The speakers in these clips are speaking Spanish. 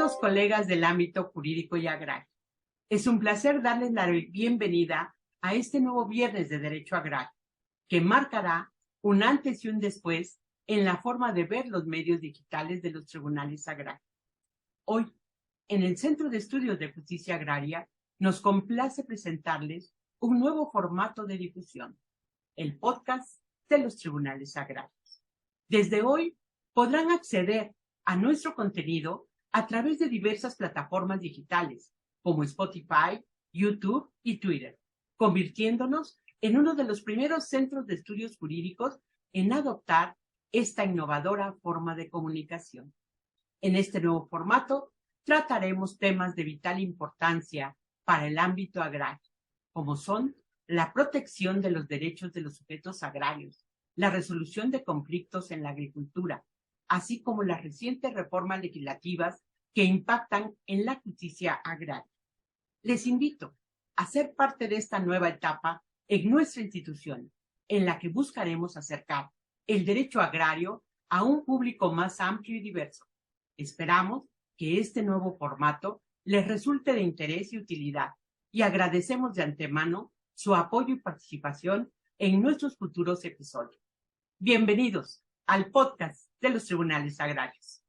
Estimados colegas del ámbito jurídico y agrario, es un placer darles la bienvenida a este nuevo viernes de Derecho Agrario, que marcará un antes y un después en la forma de ver los medios digitales de los tribunales agrarios. Hoy, en el Centro de Estudios de Justicia Agraria, nos complace presentarles un nuevo formato de difusión, el podcast de los tribunales agrarios. Desde hoy podrán acceder a nuestro contenido a través de diversas plataformas digitales, como Spotify, YouTube y Twitter, convirtiéndonos en uno de los primeros centros de estudios jurídicos en adoptar esta innovadora forma de comunicación. En este nuevo formato, trataremos temas de vital importancia para el ámbito agrario, como son la protección de los derechos de los sujetos agrarios, la resolución de conflictos en la agricultura, así como las recientes reformas legislativas que impactan en la justicia agraria. Les invito a ser parte de esta nueva etapa en nuestra institución, en la que buscaremos acercar el derecho agrario a un público más amplio y diverso. Esperamos que este nuevo formato les resulte de interés y utilidad, y agradecemos de antemano su apoyo y participación en nuestros futuros episodios. Bienvenidos al podcast de los tribunales agrarios.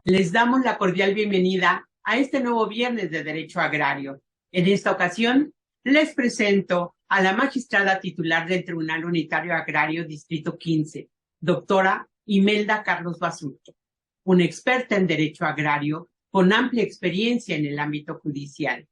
Les damos la cordial bienvenida a este nuevo viernes de Derecho Agrario. En esta ocasión, les presento a la magistrada titular del Tribunal Unitario Agrario Distrito 15, doctora Imelda Carlos Basurto, una experta en Derecho Agrario con amplia experiencia en el ámbito judicial.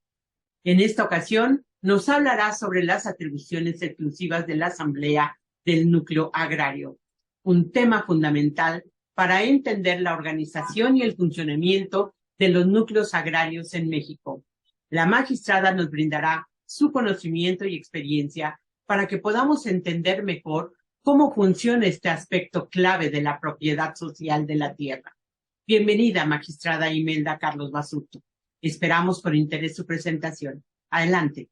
En esta ocasión, nos hablará sobre las atribuciones exclusivas de la Asamblea del Núcleo Agrario, un tema fundamental para entender la organización y el funcionamiento de los núcleos agrarios en México. La magistrada nos brindará su conocimiento y experiencia para que podamos entender mejor cómo funciona este aspecto clave de la propiedad social de la tierra. Bienvenida, magistrada Imelda Carlos Basurto. Esperamos con interés su presentación. Adelante.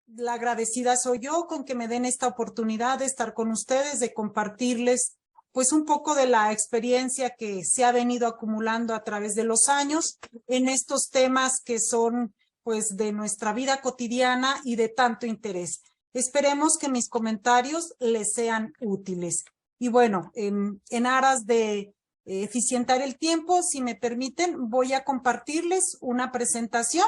La agradecida soy yo con que me den esta oportunidad de estar con ustedes, de compartirles pues un poco de la experiencia que se ha venido acumulando a través de los años en estos temas que son pues de nuestra vida cotidiana y de tanto interés. Esperemos que mis comentarios les sean útiles. Y bueno, en aras de eficientar el tiempo, si me permiten, voy a compartirles una presentación.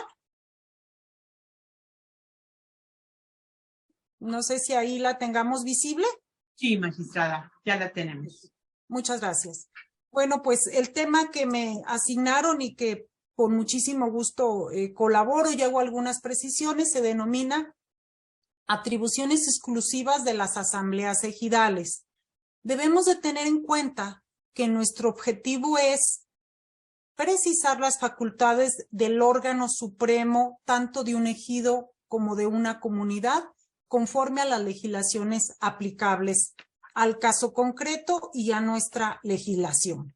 No sé si ahí la tengamos visible. Sí, magistrada, ya la tenemos. Muchas gracias. Bueno, pues el tema que me asignaron y que con muchísimo gusto colaboro y hago algunas precisiones se denomina atribuciones exclusivas de las asambleas ejidales. Debemos de tener en cuenta que nuestro objetivo es precisar las facultades del órgano supremo, tanto de un ejido como de una comunidad, conforme a las legislaciones aplicables al caso concreto y a nuestra legislación.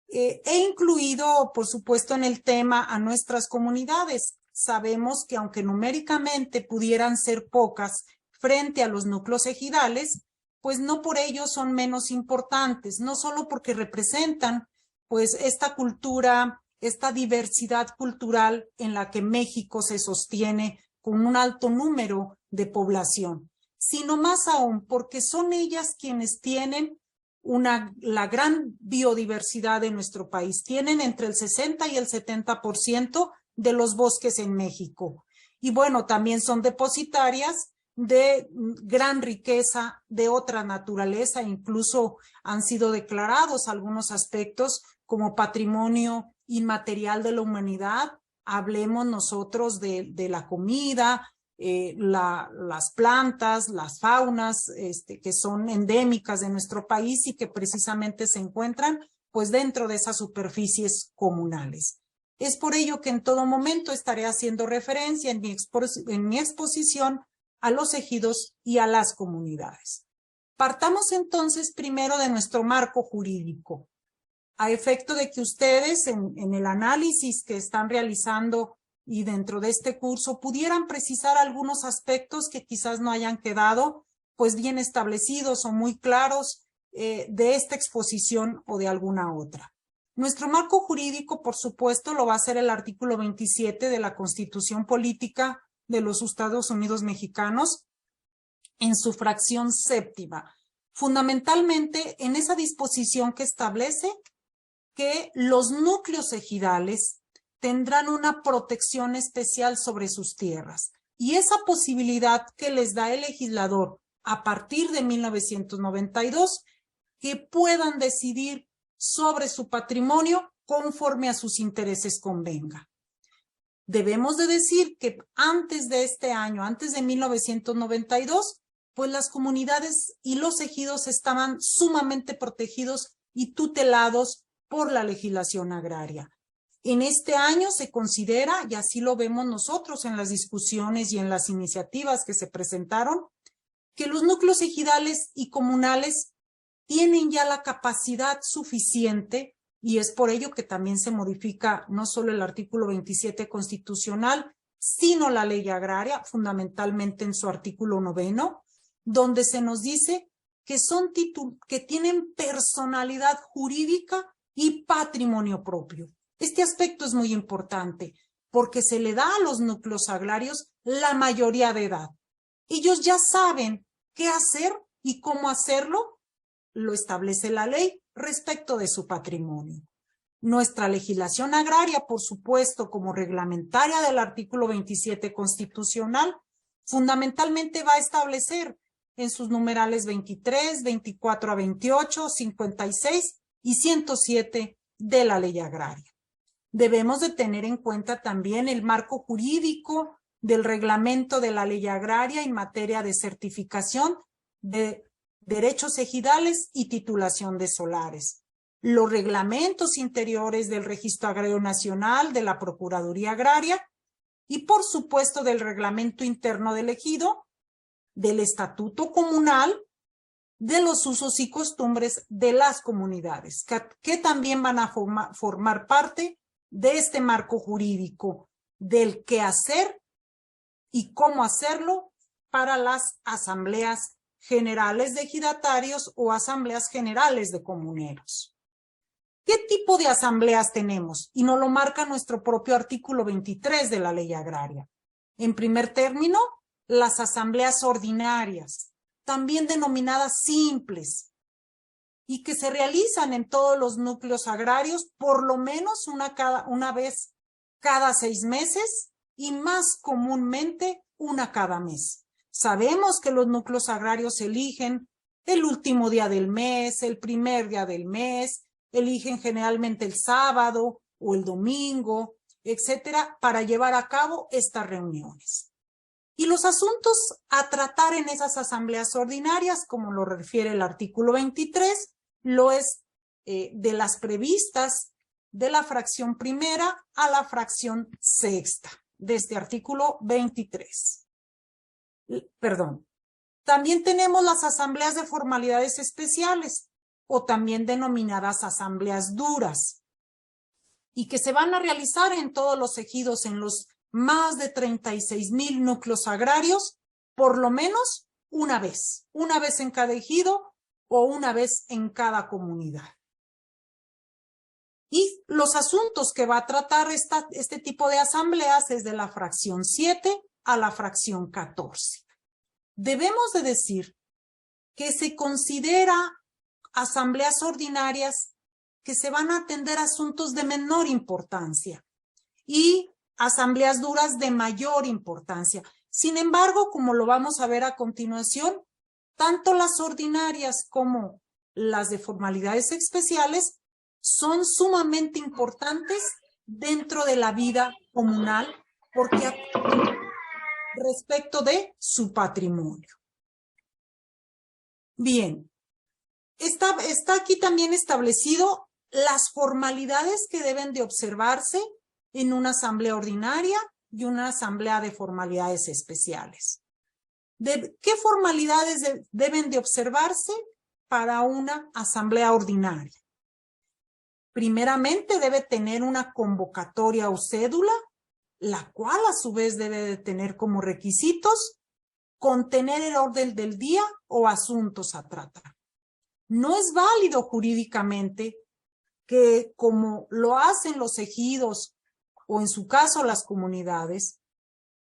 He incluido, por supuesto, en el tema a nuestras comunidades. Sabemos que aunque numéricamente pudieran ser pocas frente a los núcleos ejidales, pues no por ello son menos importantes, no solo porque representan pues esta cultura, esta diversidad cultural en la que México se sostiene con un alto número de población, sino más aún porque son ellas quienes tienen la gran biodiversidad de nuestro país. Tienen entre el 60 y el 70% de los bosques en México. Y bueno, también son depositarias de gran riqueza de otra naturaleza, incluso han sido declarados algunos aspectos como patrimonio inmaterial de la humanidad. Hablemos nosotros de la comida, las plantas, las faunas que son endémicas de nuestro país y que precisamente se encuentran pues dentro de esas superficies comunales. Es por ello que en todo momento estaré haciendo referencia en mi exposición a los ejidos y a las comunidades. Partamos entonces primero de nuestro marco jurídico, a efecto de que ustedes en el análisis que están realizando y dentro de este curso pudieran precisar algunos aspectos que quizás no hayan quedado pues bien establecidos o muy claros de esta exposición o de alguna otra. Nuestro marco jurídico, por supuesto, lo va a ser el artículo 27 de la Constitución Política de los Estados Unidos Mexicanos en su fracción séptima, fundamentalmente en esa disposición que establece que los núcleos ejidales tendrán una protección especial sobre sus tierras y esa posibilidad que les da el legislador a partir de 1992 que puedan decidir sobre su patrimonio conforme a sus intereses convenga. Debemos de decir que antes de este año, antes de 1992, pues las comunidades y los ejidos estaban sumamente protegidos y tutelados por la legislación agraria. En este año se considera, y así lo vemos nosotros en las discusiones y en las iniciativas que se presentaron, que los núcleos ejidales y comunales tienen ya la capacidad suficiente, y es por ello que también se modifica no solo el artículo 27 constitucional, sino la ley agraria, fundamentalmente en su artículo 9º, donde se nos dice que que tienen personalidad jurídica y patrimonio propio. Este aspecto es muy importante porque se le da a los núcleos agrarios la mayoría de edad. Ellos ya saben qué hacer y cómo hacerlo, lo establece la ley respecto de su patrimonio. Nuestra legislación agraria, por supuesto, como reglamentaria del artículo 27 constitucional, fundamentalmente va a establecer en sus numerales 23, 24 a 28, 56 y 107 de la ley agraria. Debemos de tener en cuenta también el marco jurídico del reglamento de la ley agraria en materia de certificación de derechos ejidales y titulación de solares, los reglamentos interiores del Registro Agrario Nacional, de la Procuraduría Agraria y por supuesto del reglamento interno del ejido, del estatuto comunal, de los usos y costumbres de las comunidades, que también van a formar parte de este marco jurídico del qué hacer y cómo hacerlo para las asambleas generales de ejidatarios o asambleas generales de comuneros. ¿Qué tipo de asambleas tenemos? Y nos lo marca nuestro propio artículo 23 de la ley agraria. En primer término, las asambleas ordinarias, también denominadas simples, y que se realizan en todos los núcleos agrarios por lo menos una vez cada 6 meses y más comúnmente una cada mes. Sabemos que los núcleos agrarios eligen el último día del mes, el primer día del mes, eligen generalmente el sábado o el domingo, etcétera, para llevar a cabo estas reuniones. Y los asuntos a tratar en esas asambleas ordinarias, como lo refiere el artículo 23, lo es de las previstas de la fracción primera a la fracción sexta, de este artículo 23. Perdón. También tenemos las asambleas de formalidades especiales, o también denominadas asambleas duras, y que se van a realizar en todos los ejidos, en los más de 36,000 núcleos agrarios, por lo menos una vez en cada ejido o una vez en cada comunidad. Y los asuntos que va a tratar este tipo de asambleas es de la fracción 7 a la fracción 14. Debemos de decir que se considera asambleas ordinarias que se van a atender asuntos de menor importancia y asambleas duras de mayor importancia. Sin embargo, como lo vamos a ver a continuación, tanto las ordinarias como las de formalidades especiales son sumamente importantes dentro de la vida comunal porque respecto de su patrimonio. Bien, está aquí también establecido las formalidades que deben de observarse en una asamblea ordinaria y una asamblea de formalidades especiales. ¿Qué formalidades deben de observarse para una asamblea ordinaria? Primeramente debe tener una convocatoria o cédula, la cual a su vez debe de tener como requisitos contener el orden del día o asuntos a tratar. No es válido jurídicamente que, como lo hacen los ejidos o en su caso las comunidades,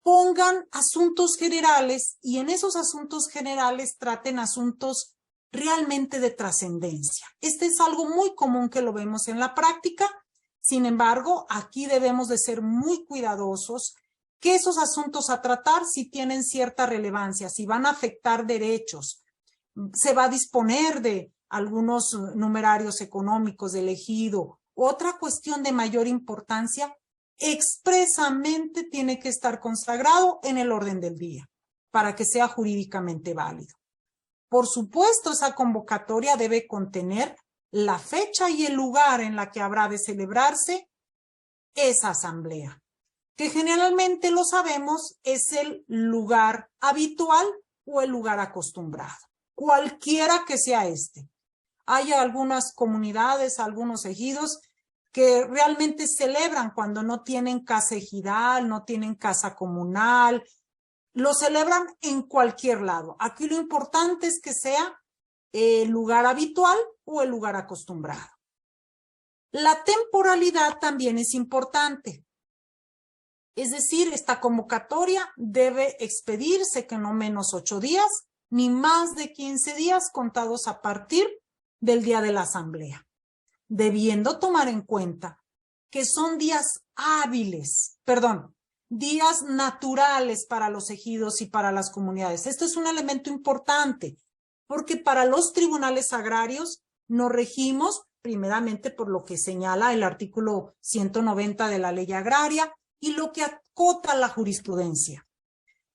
pongan asuntos generales y en esos asuntos generales traten asuntos realmente de trascendencia. Este es algo muy común que lo vemos en la práctica. Sin embargo, aquí debemos de ser muy cuidadosos que esos asuntos a tratar si tienen cierta relevancia, si van a afectar derechos, se va a disponer de algunos numerarios económicos del ejido, otra cuestión de mayor importancia, expresamente tiene que estar consagrado en el orden del día para que sea jurídicamente válido. Por supuesto, esa convocatoria debe contener la fecha y el lugar en la que habrá de celebrarse esa asamblea, que generalmente lo sabemos es el lugar habitual o el lugar acostumbrado, cualquiera que sea este. Hay algunas comunidades, algunos ejidos que realmente celebran cuando no tienen casa ejidal, no tienen casa comunal, lo celebran en cualquier lado. Aquí lo importante es que sea el lugar habitual o el lugar acostumbrado. La temporalidad también es importante. Es decir, esta convocatoria debe expedirse que no menos 8 días, ni más de 15 días contados a partir del día de la asamblea, debiendo tomar en cuenta que son días hábiles, días naturales para los ejidos y para las comunidades. Esto es un elemento importante, porque para los tribunales agrarios nos regimos primeramente por lo que señala el artículo 190 de la Ley Agraria y lo que acota la jurisprudencia.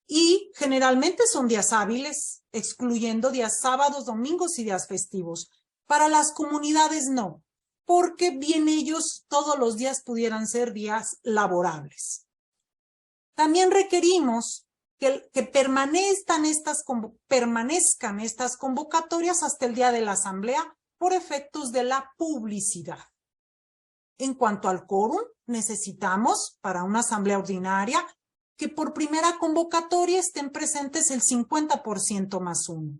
Y generalmente son días hábiles, excluyendo días sábados, domingos y días festivos. Para las comunidades no, porque bien ellos todos los días pudieran ser días laborables. También requerimos que permanezcan estas convocatorias hasta el día de la asamblea por efectos de la publicidad. En cuanto al quórum, necesitamos para una asamblea ordinaria que por primera convocatoria estén presentes el 50% más 1.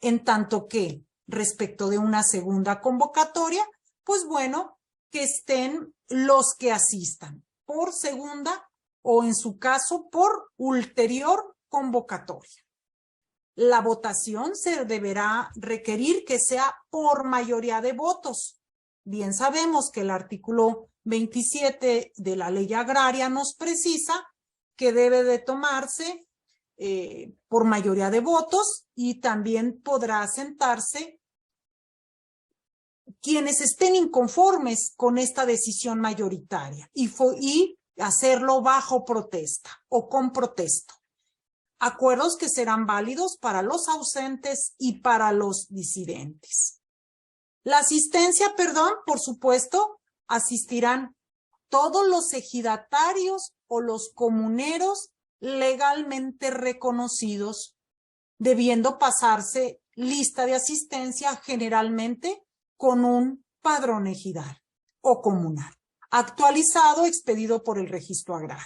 En tanto que respecto de una segunda convocatoria, pues bueno, que estén los que asistan por segunda o en su caso por ulterior convocatoria. La votación se deberá requerir que sea por mayoría de votos. Bien sabemos que el artículo 27 de la Ley Agraria nos precisa que debe de tomarse por mayoría de votos y también podrá sentarse quienes estén inconformes con esta decisión mayoritaria y hacerlo bajo protesta o con protesto. Acuerdos que serán válidos para los ausentes y para los disidentes. La asistencia, por supuesto, asistirán todos los ejidatarios o los comuneros legalmente reconocidos, debiendo pasarse lista de asistencia generalmente con un padrón ejidal o comunal, actualizado, expedido por el registro agrario.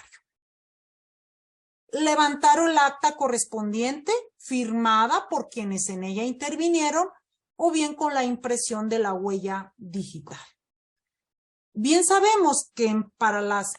Levantaron el acta correspondiente, firmada por quienes en ella intervinieron, o bien con la impresión de la huella digital. Bien sabemos que para las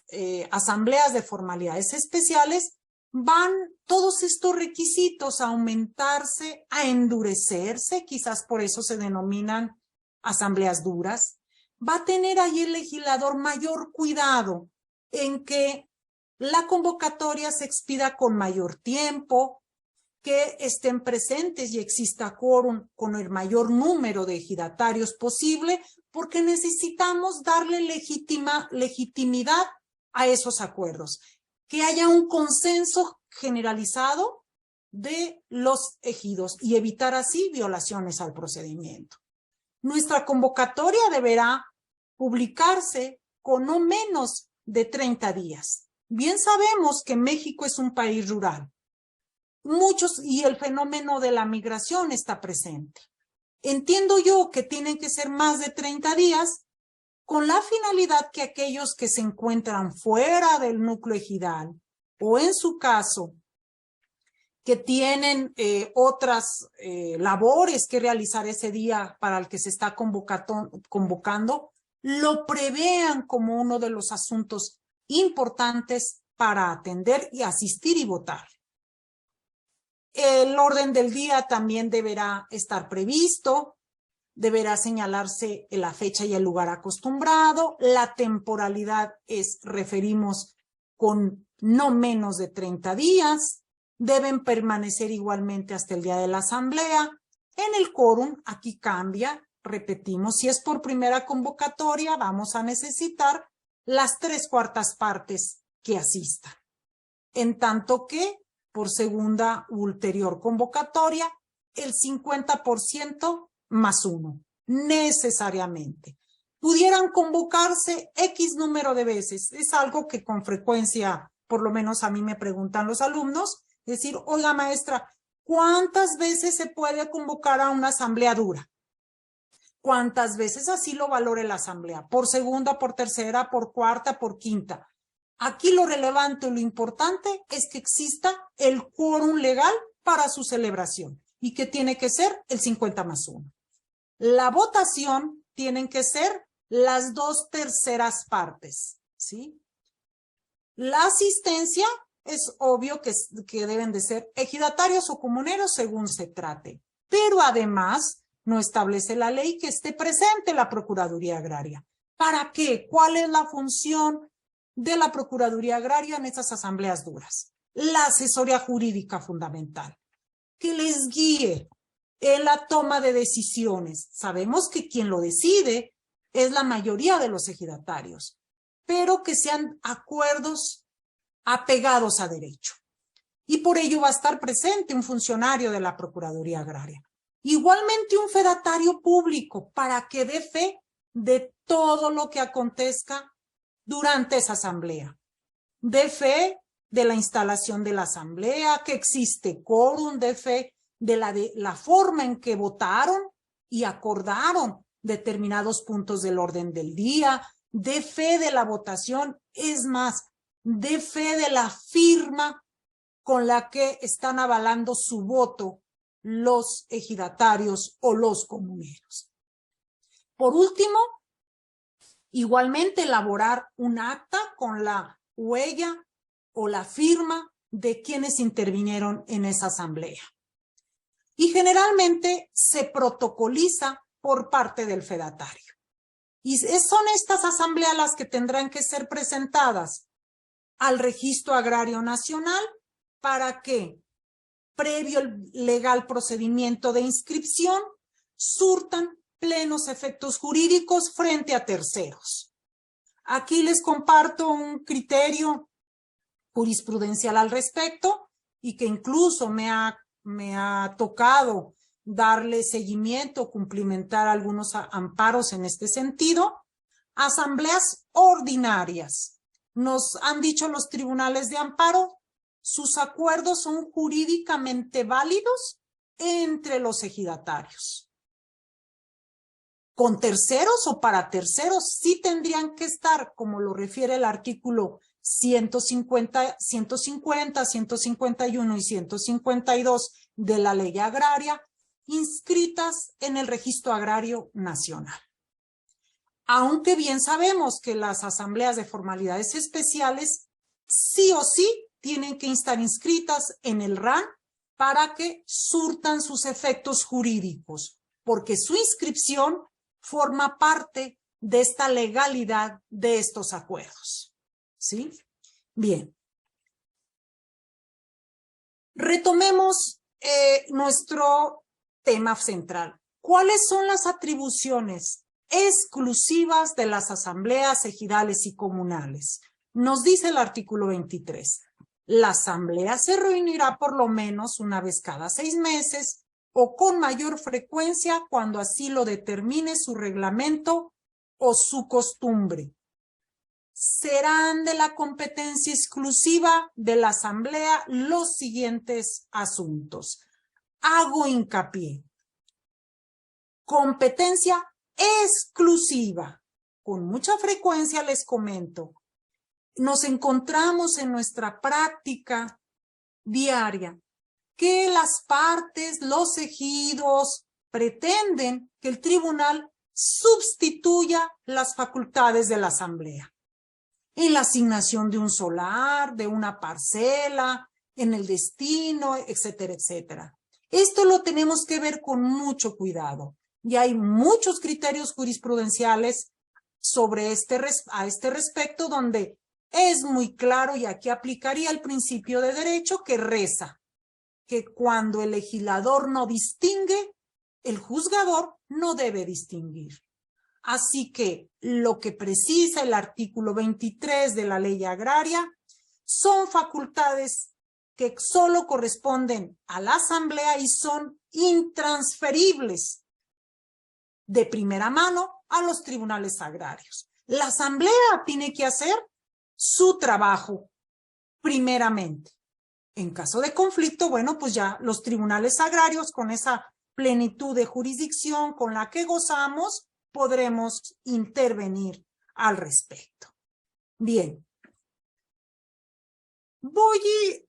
asambleas de formalidades especiales van todos estos requisitos a aumentarse, a endurecerse, quizás por eso se denominan asambleas duras. Va a tener ahí el legislador mayor cuidado en que la convocatoria se expida con mayor tiempo, que estén presentes y exista quórum con el mayor número de ejidatarios posible, porque necesitamos darle legitimidad a esos acuerdos, que haya un consenso generalizado de los ejidos y evitar así violaciones al procedimiento. Nuestra convocatoria deberá publicarse con no menos de 30 días. Bien sabemos que México es un país rural. Y el fenómeno de la migración está presente. Entiendo yo que tienen que ser más de 30 días con la finalidad que aquellos que se encuentran fuera del núcleo ejidal o en su caso que tienen otras labores que realizar ese día para el que se está convocando, lo prevean como uno de los asuntos importantes para atender y asistir y votar. El orden del día también deberá estar previsto, deberá señalarse la fecha y el lugar acostumbrado, la temporalidad referimos con no menos de 30 días, deben permanecer igualmente hasta el día de la asamblea. En el quórum, aquí cambia, repetimos, si es por primera convocatoria, vamos a necesitar las 3/4 partes que asistan. En tanto que, por segunda u ulterior convocatoria, el 50% más 1, necesariamente. Pudieran convocarse X número de veces, es algo que con frecuencia, por lo menos a mí me preguntan los alumnos, decir, oiga maestra, ¿cuántas veces se puede convocar a una asamblea dura? ¿Cuántas veces así lo valore la asamblea? ¿Por segunda, por tercera, por cuarta, por quinta? Aquí lo relevante, lo importante es que exista el quórum legal para su celebración y que tiene que ser el 50 más 1. La votación tienen que ser las 2/3 partes, ¿sí? La asistencia es obvio que deben de ser ejidatarios o comuneros según se trate, pero además no establece la ley que esté presente la Procuraduría Agraria. ¿Para qué? ¿Cuál es la función de la Procuraduría Agraria en estas asambleas duras? La asesoría jurídica fundamental, que les guíe en la toma de decisiones. Sabemos que quien lo decide es la mayoría de los ejidatarios, pero que sean acuerdos apegados a derecho. Y por ello va a estar presente un funcionario de la Procuraduría Agraria. Igualmente un fedatario público para que dé fe de todo lo que acontezca durante esa asamblea. Dé fe de la instalación de la asamblea, que existe quórum, dé fe de la forma en que votaron y acordaron determinados puntos del orden del día, dé fe de la votación, es más, dé fe de la firma con la que están avalando su voto los ejidatarios o los comuneros. Por último, igualmente elaborar un acta con la huella o la firma de quienes intervinieron en esa asamblea. Y generalmente se protocoliza por parte del fedatario. Y son estas asambleas las que tendrán que ser presentadas al Registro Agrario Nacional para que, previo el legal procedimiento de inscripción, surtan plenos efectos jurídicos frente a terceros. Aquí les comparto un criterio jurisprudencial al respecto y que incluso me ha tocado darle seguimiento, cumplimentar algunos amparos en este sentido. Asambleas ordinarias. Nos han dicho los tribunales de amparo, sus acuerdos son jurídicamente válidos entre los ejidatarios. Con terceros o para terceros sí tendrían que estar, como lo refiere el artículo 150, 151 y 152 de la Ley Agraria, inscritas en el Registro Agrario Nacional. Aunque bien sabemos que las asambleas de formalidades especiales sí o sí tienen que estar inscritas en el RAN para que surtan sus efectos jurídicos, porque su inscripción forma parte de esta legalidad de estos acuerdos. ¿Sí? Bien. Retomemos nuestro tema central. ¿Cuáles son las atribuciones exclusivas de las asambleas ejidales y comunales? Nos dice el artículo 23. La asamblea se reunirá por lo menos una vez cada 6 meses o con mayor frecuencia cuando así lo determine su reglamento o su costumbre. serán de la competencia exclusiva de la Asamblea los siguientes asuntos. Hago hincapié. Competencia exclusiva. Con mucha frecuencia les comento, nos encontramos en nuestra práctica diaria que las partes, los ejidos, pretenden que el tribunal sustituya las facultades de la Asamblea en la asignación de un solar, de una parcela, en el destino, etcétera, etcétera. Esto lo tenemos que ver con mucho cuidado. Y hay muchos criterios jurisprudenciales a este respecto, donde es muy claro, y aquí aplicaría el principio de derecho que reza, que cuando el legislador no distingue, el juzgador no debe distinguir. Así que lo que precisa el artículo 23 de la Ley Agraria son facultades que solo corresponden a la Asamblea y son intransferibles de primera mano a los tribunales agrarios. La Asamblea tiene que hacer su trabajo primeramente. En caso de conflicto, bueno, pues ya los tribunales agrarios, con esa plenitud de jurisdicción con la que gozamos, podremos intervenir al respecto. Bien. Voy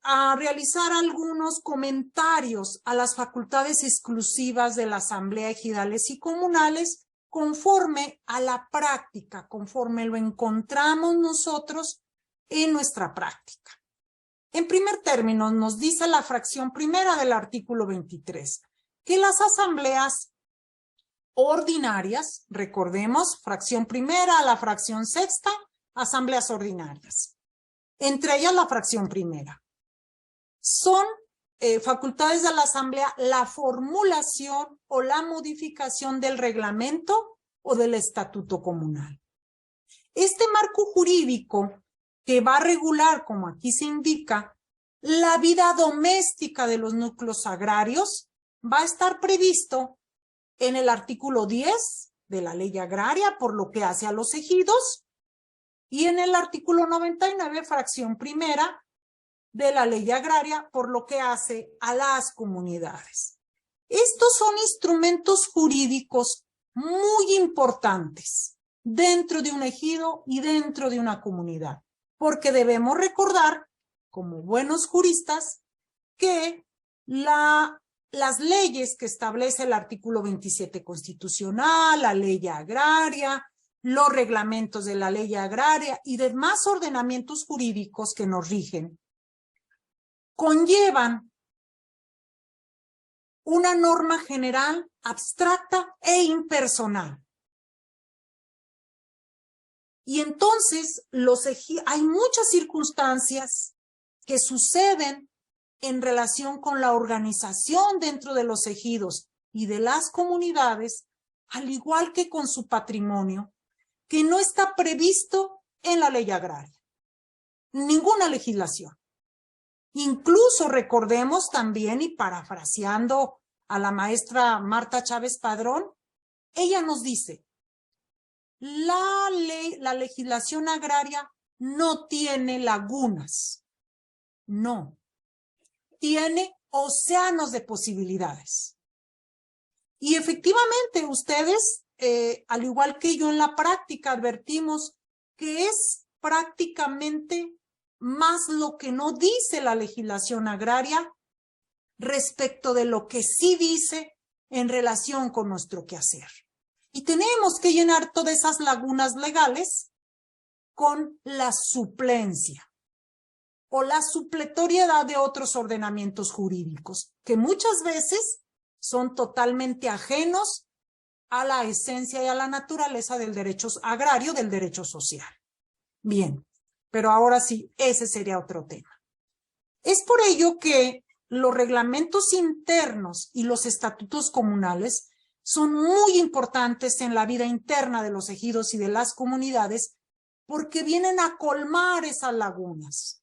a realizar algunos comentarios a las facultades exclusivas de la Asamblea Ejidales y Comunales conforme a la práctica, conforme lo encontramos nosotros en nuestra práctica. En primer término, nos dice la fracción primera del artículo 23, que las asambleas ordinarias, recordemos, fracción primera a la fracción sexta, asambleas ordinarias. Entre ellas la fracción primera. Son facultades de la Asamblea la formulación o la modificación del reglamento o del estatuto comunal. Este marco jurídico que va a regular, como aquí se indica, la vida doméstica de los núcleos agrarios, va a estar previsto en el artículo 10 de la Ley Agraria, por lo que hace a los ejidos, y en el artículo 99, fracción primera, de la Ley Agraria, por lo que hace a las comunidades. Estos son instrumentos jurídicos muy importantes dentro de un ejido y dentro de una comunidad, porque debemos recordar, como buenos juristas, que las leyes que establece el artículo 27 constitucional, la Ley Agraria, los reglamentos de la Ley Agraria y demás ordenamientos jurídicos que nos rigen, conllevan una norma general, abstracta e impersonal. Y entonces hay muchas circunstancias que suceden en relación con la organización dentro de los ejidos y de las comunidades, al igual que con su patrimonio, que no está previsto en la Ley Agraria, ninguna legislación. Incluso recordemos también, y parafraseando a la maestra Marta Chávez Padrón, ella nos dice, la legislación agraria no tiene lagunas, no, tiene océanos de posibilidades. Y efectivamente ustedes, al igual que yo en la práctica, advertimos que es prácticamente más lo que no dice la legislación agraria respecto de lo que sí dice en relación con nuestro quehacer. Y tenemos que llenar todas esas lagunas legales con la suplencia o la supletoriedad de otros ordenamientos jurídicos, que muchas veces son totalmente ajenos a la esencia y a la naturaleza del derecho agrario, del derecho social. Bien. Pero ahora sí, ese sería otro tema. Es por ello que los reglamentos internos y los estatutos comunales son muy importantes en la vida interna de los ejidos y de las comunidades porque vienen a colmar esas lagunas.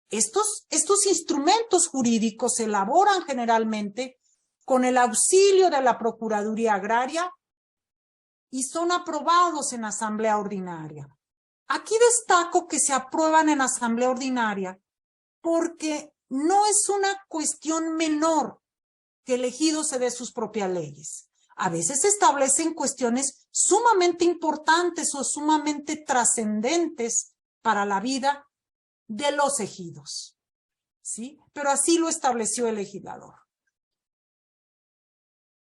Estos instrumentos jurídicos se elaboran generalmente con el auxilio de la Procuraduría Agraria y son aprobados en asamblea ordinaria. Aquí destaco que se aprueban en asamblea ordinaria porque no es una cuestión menor que el ejido se dé sus propias leyes. A veces se establecen cuestiones sumamente importantes o sumamente trascendentes para la vida de los ejidos, ¿sí? Pero así lo estableció el legislador.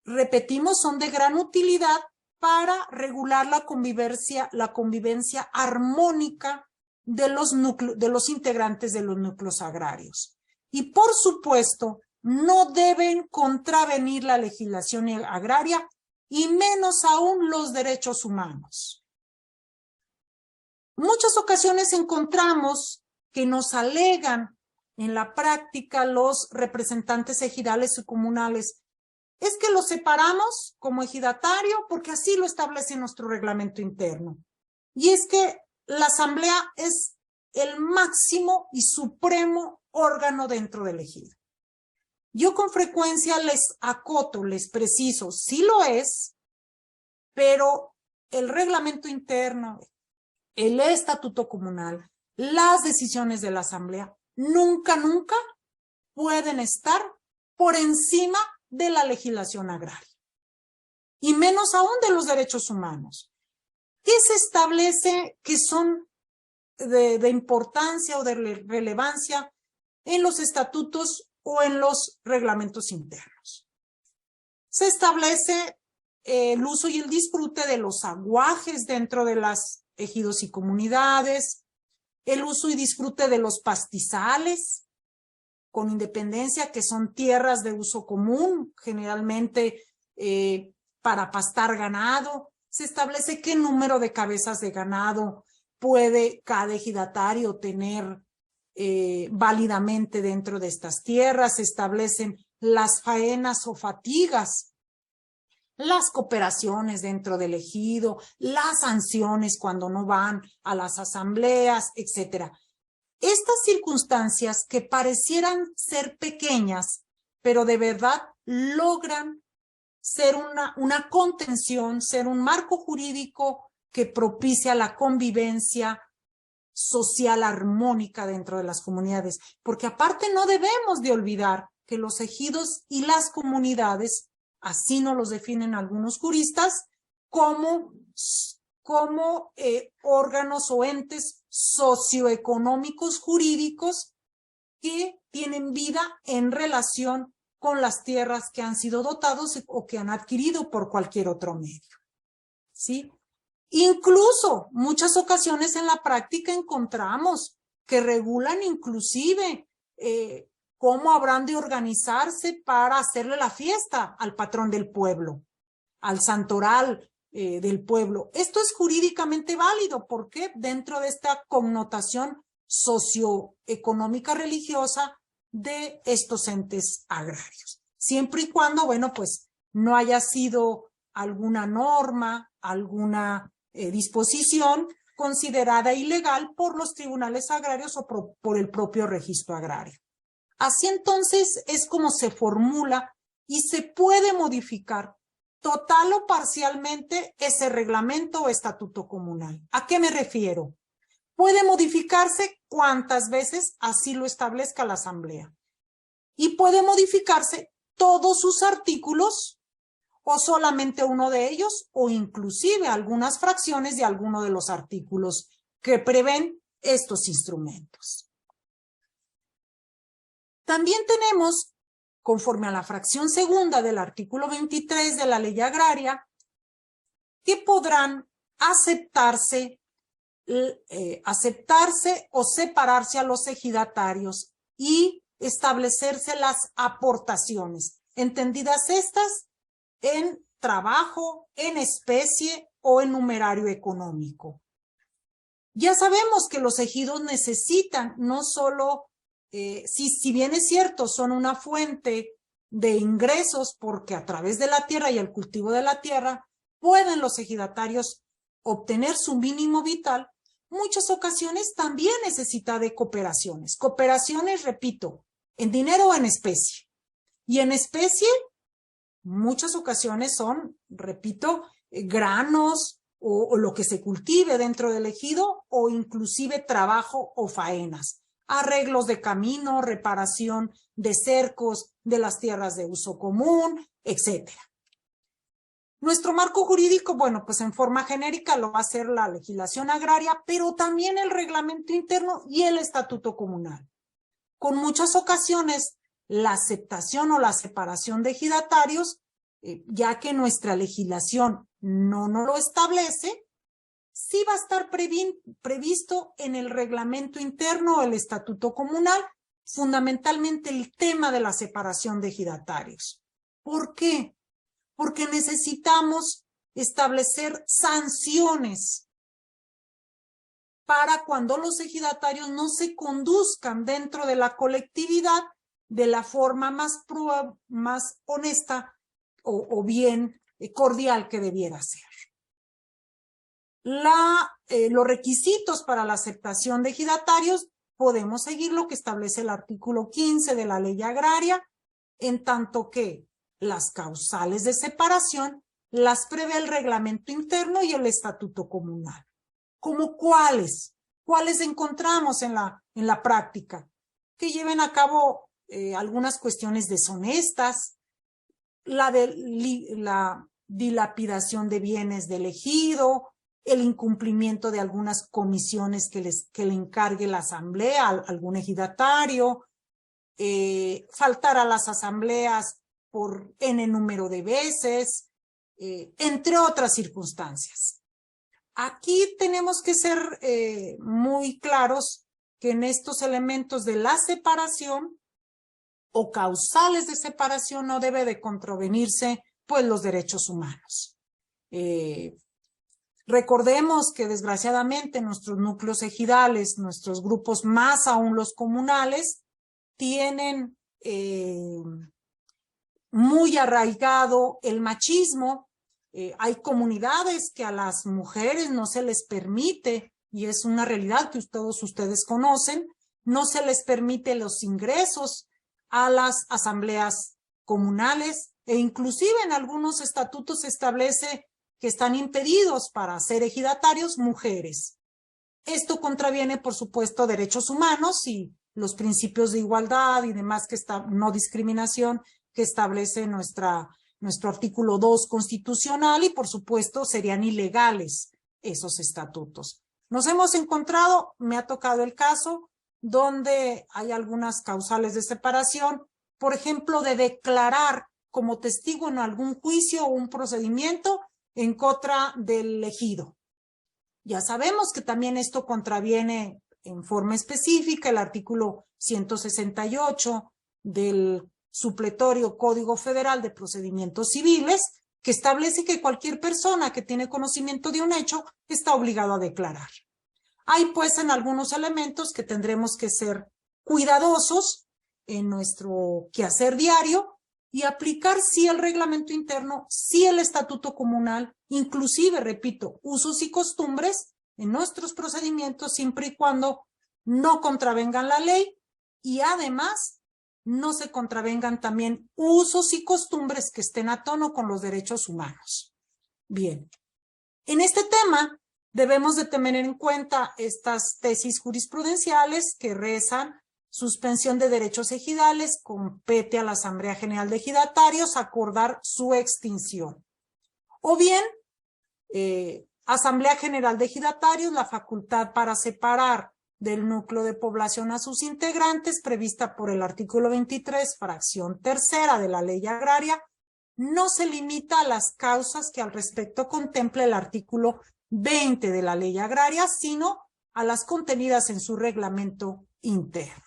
Repetimos, son de gran utilidad para regular la convivencia armónica de los integrantes de los núcleos agrarios. Y por supuesto, no deben contravenir la legislación agraria y menos aún los derechos humanos. Muchas ocasiones encontramos que nos alegan en la práctica los representantes ejidales y comunales. Es que los separamos como ejidatario porque así lo establece nuestro reglamento interno. Y es que la asamblea es el máximo y supremo órgano dentro del ejido. Yo con frecuencia les acoto, les preciso, sí lo es, pero el reglamento interno, el estatuto comunal, las decisiones de la asamblea, nunca pueden estar por encima de la legislación agraria, y menos aún de los derechos humanos. ¿Qué se establece que son de importancia o de relevancia en los estatutos o en los reglamentos internos? Se establece el uso y el disfrute de los aguajes dentro de las ejidos y comunidades, el uso y disfrute de los pastizales, con independencia que son tierras de uso común, generalmente para pastar ganado. Se establece qué número de cabezas de ganado puede cada ejidatario tener válidamente dentro de estas tierras. Se establecen las faenas o fatigas, las cooperaciones dentro del ejido, las sanciones cuando no van a las asambleas, etc. Estas circunstancias que parecieran ser pequeñas, pero de verdad logran ser una contención, ser un marco jurídico que propicia la convivencia social armónica dentro de las comunidades. Porque aparte no debemos de olvidar que los ejidos y las comunidades, así nos los definen algunos juristas, como órganos o entes socioeconómicos jurídicos que tienen vida en relación con las tierras que han sido dotados o que han adquirido por cualquier otro medio, ¿sí? Incluso, muchas ocasiones en la práctica encontramos que regulan inclusive cómo habrán de organizarse para hacerle la fiesta al patrón del pueblo, al santoral del pueblo. Esto es jurídicamente válido porque dentro de esta connotación socioeconómica religiosa de estos entes agrarios. Siempre y cuando, bueno, pues no haya sido alguna norma, alguna disposición considerada ilegal por los tribunales agrarios o por el propio registro agrario. Así entonces es como se formula y se puede modificar total o parcialmente ese reglamento o estatuto comunal. ¿A qué me refiero? Puede modificarse cuantas veces así lo establezca la asamblea. Y puede modificarse todos sus artículos o solamente uno de ellos o inclusive algunas fracciones de alguno de los artículos que prevén estos instrumentos. También tenemos, conforme a la fracción segunda del artículo 23 de la Ley Agraria, que podrán aceptarse o separarse a los ejidatarios y establecerse las aportaciones, entendidas estas en trabajo, en especie o en numerario económico. Ya sabemos que los ejidos necesitan no solo, si bien es cierto, son una fuente de ingresos porque a través de la tierra y el cultivo de la tierra pueden los ejidatarios obtener su mínimo vital, muchas ocasiones también necesita de cooperaciones. Cooperaciones, repito, en dinero o en especie. Y en especie, muchas ocasiones son, repito, granos o lo que se cultive dentro del ejido, o inclusive trabajo o faenas, arreglos de camino, reparación de cercos de las tierras de uso común, etcétera. Nuestro marco jurídico, bueno, pues en forma genérica lo va a hacer la legislación agraria, pero también el reglamento interno y el estatuto comunal. Con muchas ocasiones, la aceptación o la separación de ejidatarios, ya que nuestra legislación no nos lo establece, sí va a estar previsto en el reglamento interno o el estatuto comunal, fundamentalmente el tema de la separación de ejidatarios. ¿Por qué? Porque necesitamos establecer sanciones para cuando los ejidatarios no se conduzcan dentro de la colectividad de la forma más honesta o bien cordial que debiera ser. Los requisitos para la aceptación de ejidatarios, podemos seguir lo que establece el artículo 15 de la Ley Agraria, en tanto que las causales de separación las prevé el reglamento interno y el estatuto comunal. ¿Cómo cuáles? ¿Cuáles encontramos en la práctica? Que lleven a cabo algunas cuestiones deshonestas, la dilapidación de bienes del ejido, el incumplimiento de algunas comisiones que le encargue la asamblea a algún ejidatario, faltar a las asambleas por n número de veces, entre otras circunstancias. Aquí tenemos que ser muy claros que en estos elementos de la separación o causales de separación no debe de contravenirse pues los derechos humanos. Recordemos que desgraciadamente nuestros núcleos ejidales, nuestros grupos, más aún los comunales, tienen muy arraigado el machismo. Hay comunidades que a las mujeres no se les permite, y es una realidad que todos ustedes conocen, no se les permite los ingresos a las asambleas comunales, e inclusive en algunos estatutos se establece que están impedidos para ser ejidatarios mujeres. Esto contraviene, por supuesto, derechos humanos y los principios de igualdad y demás no discriminación que establece nuestro artículo 2 constitucional, y por supuesto serían ilegales esos estatutos. Nos hemos encontrado, me ha tocado el caso, donde hay algunas causales de separación, por ejemplo, de declarar como testigo en algún juicio o un procedimiento en contra del ejido. Ya sabemos que también esto contraviene en forma específica el artículo 168 del supletorio Código Federal de Procedimientos Civiles, que establece que cualquier persona que tiene conocimiento de un hecho está obligado a declarar. Hay pues en algunos elementos que tendremos que ser cuidadosos en nuestro quehacer diario y aplicar sí el reglamento interno, sí el estatuto comunal, inclusive, repito, usos y costumbres en nuestros procedimientos, siempre y cuando no contravengan la ley y además no se contravengan también usos y costumbres que estén a tono con los derechos humanos. Bien, en este tema debemos de tener en cuenta estas tesis jurisprudenciales que rezan: suspensión de derechos ejidales, compete a la Asamblea General de Ejidatarios acordar su extinción. O bien, Asamblea General de Ejidatarios, la facultad para separar del núcleo de población a sus integrantes, prevista por el artículo 23, fracción tercera de la Ley Agraria, no se limita a las causas que al respecto contempla el artículo 20 de la Ley Agraria, sino a las contenidas en su reglamento interno.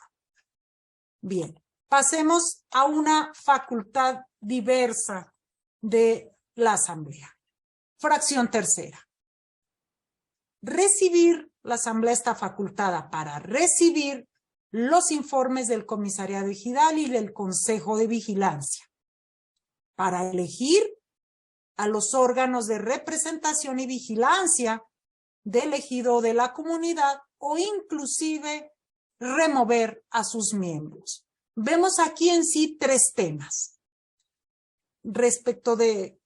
Bien, pasemos a una facultad diversa de la Asamblea. Fracción tercera. La Asamblea está facultada para recibir los informes del Comisariado Ejidal y del Consejo de Vigilancia, para elegir a los órganos de representación y vigilancia del ejido de la comunidad o inclusive remover a sus miembros. Vemos aquí en sí tres temas respecto de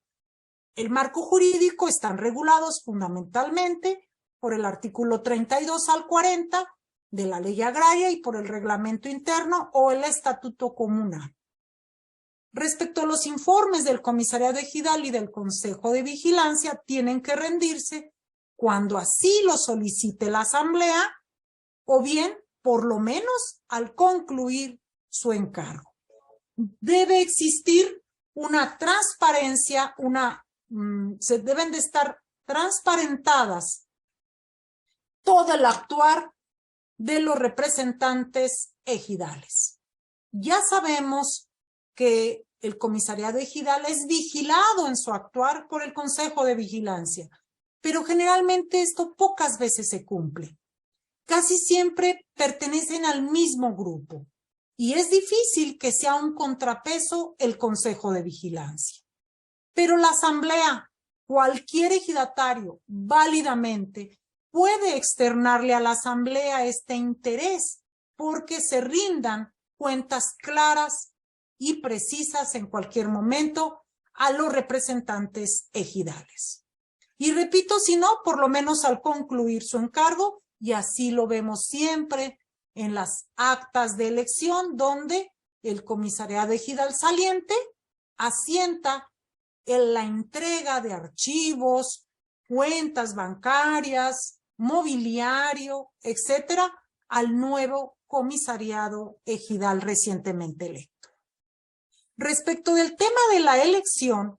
El marco jurídico están regulados fundamentalmente por el artículo 32 al 40 de la ley agraria y por el reglamento interno o el estatuto comunal. Respecto a los informes del Comisariado Ejidal y del Consejo de Vigilancia, tienen que rendirse cuando así lo solicite la Asamblea o bien, por lo menos, al concluir su encargo. Debe existir una transparencia, se deben de estar transparentadas todo el actuar de los representantes ejidales. Ya sabemos que el Comisariado Ejidal es vigilado en su actuar por el Consejo de Vigilancia, pero generalmente esto pocas veces se cumple. Casi siempre pertenecen al mismo grupo y es difícil que sea un contrapeso el Consejo de Vigilancia. Pero la Asamblea, cualquier ejidatario, válidamente puede externarle a la Asamblea este interés porque se rindan cuentas claras y precisas en cualquier momento a los representantes ejidales. Y repito, si no, por lo menos al concluir su encargo, y así lo vemos siempre en las actas de elección, donde el Comisariado Ejidal saliente asienta en la entrega de archivos, cuentas bancarias, mobiliario, etcétera, al nuevo Comisariado Ejidal recientemente electo. Respecto del tema de la elección,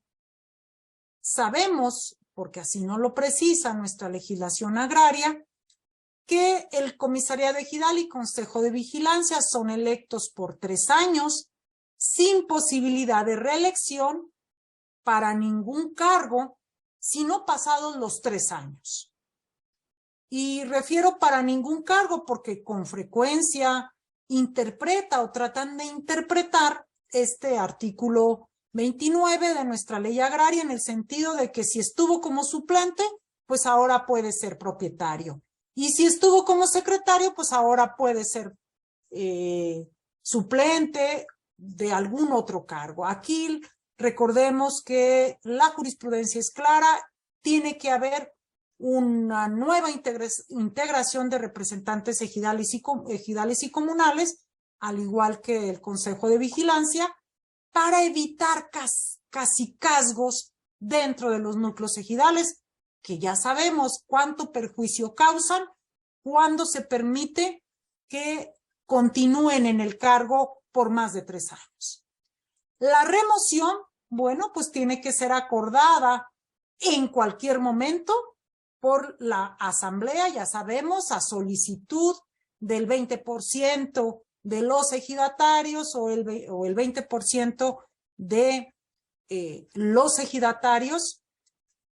sabemos, porque así no lo precisa nuestra legislación agraria, que el Comisariado Ejidal y Consejo de Vigilancia son electos por 3 años, sin posibilidad de reelección para ningún cargo, sino pasados los 3 años. Y refiero para ningún cargo porque con frecuencia interpreta o tratan de interpretar este artículo 29 de nuestra ley agraria en el sentido de que si estuvo como suplente, pues ahora puede ser propietario. Y si estuvo como secretario, pues ahora puede ser suplente de algún otro cargo. Aquí recordemos que la jurisprudencia es clara, tiene que haber una nueva integración de representantes ejidales y comunales, al igual que el Consejo de Vigilancia, para evitar cacicazgos dentro de los núcleos ejidales, que ya sabemos cuánto perjuicio causan cuando se permite que continúen en el cargo por más de 3 años. La remoción, bueno, pues tiene que ser acordada en cualquier momento por la Asamblea, ya sabemos, a solicitud del 20% de los ejidatarios o el 20% de los ejidatarios.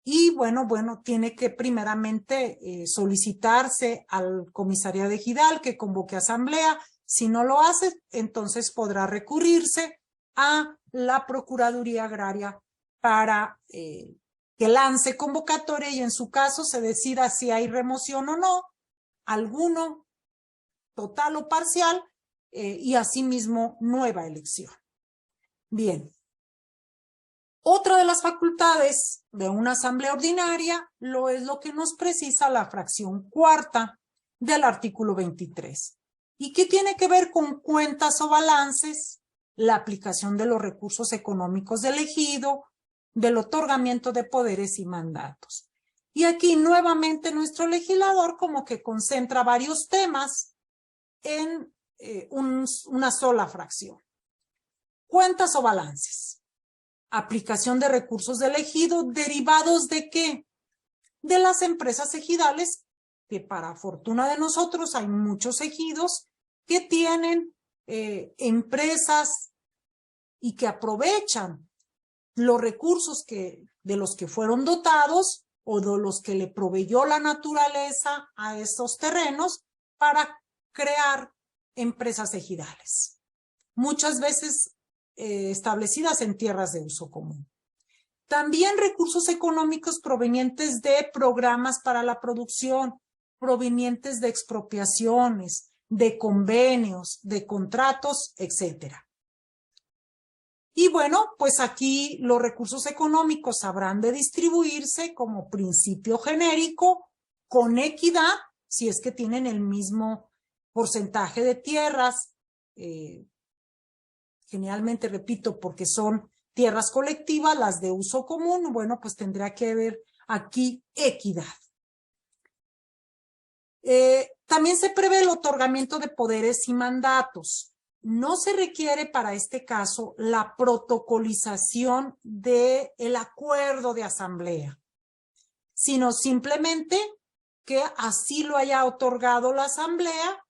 Y bueno, tiene que primeramente solicitarse al Comisariado Ejidal que convoque asamblea. Si no lo hace, entonces podrá recurrirse a la Procuraduría Agraria para que lance convocatoria y en su caso se decida si hay remoción o no, alguno, total o parcial, y asimismo nueva elección. Bien. Otra de las facultades de una asamblea ordinaria es lo que nos precisa la fracción 4ª del artículo 23. ¿Y qué tiene que ver con cuentas o balances? La aplicación de los recursos económicos del ejido, del otorgamiento de poderes y mandatos. Y aquí nuevamente nuestro legislador como que concentra varios temas en una sola fracción. Cuentas o balances. Aplicación de recursos del ejido, ¿derivados de qué? De las empresas ejidales, que para fortuna de nosotros hay muchos ejidos que tienen empresas y que aprovechan los recursos de los que fueron dotados o de los que le proveyó la naturaleza a estos terrenos para crear empresas ejidales. Muchas veces establecidas en tierras de uso común. También recursos económicos provenientes de programas para la producción, provenientes de expropiaciones, de convenios, de contratos, etc. Y bueno, pues aquí los recursos económicos habrán de distribuirse como principio genérico, con equidad, si es que tienen el mismo porcentaje de tierras, generalmente, repito, porque son tierras colectivas, las de uso común, bueno, pues tendrá que haber aquí equidad. También se prevé el otorgamiento de poderes y mandatos. No se requiere para este caso la protocolización del acuerdo de asamblea, sino simplemente que así lo haya otorgado la asamblea.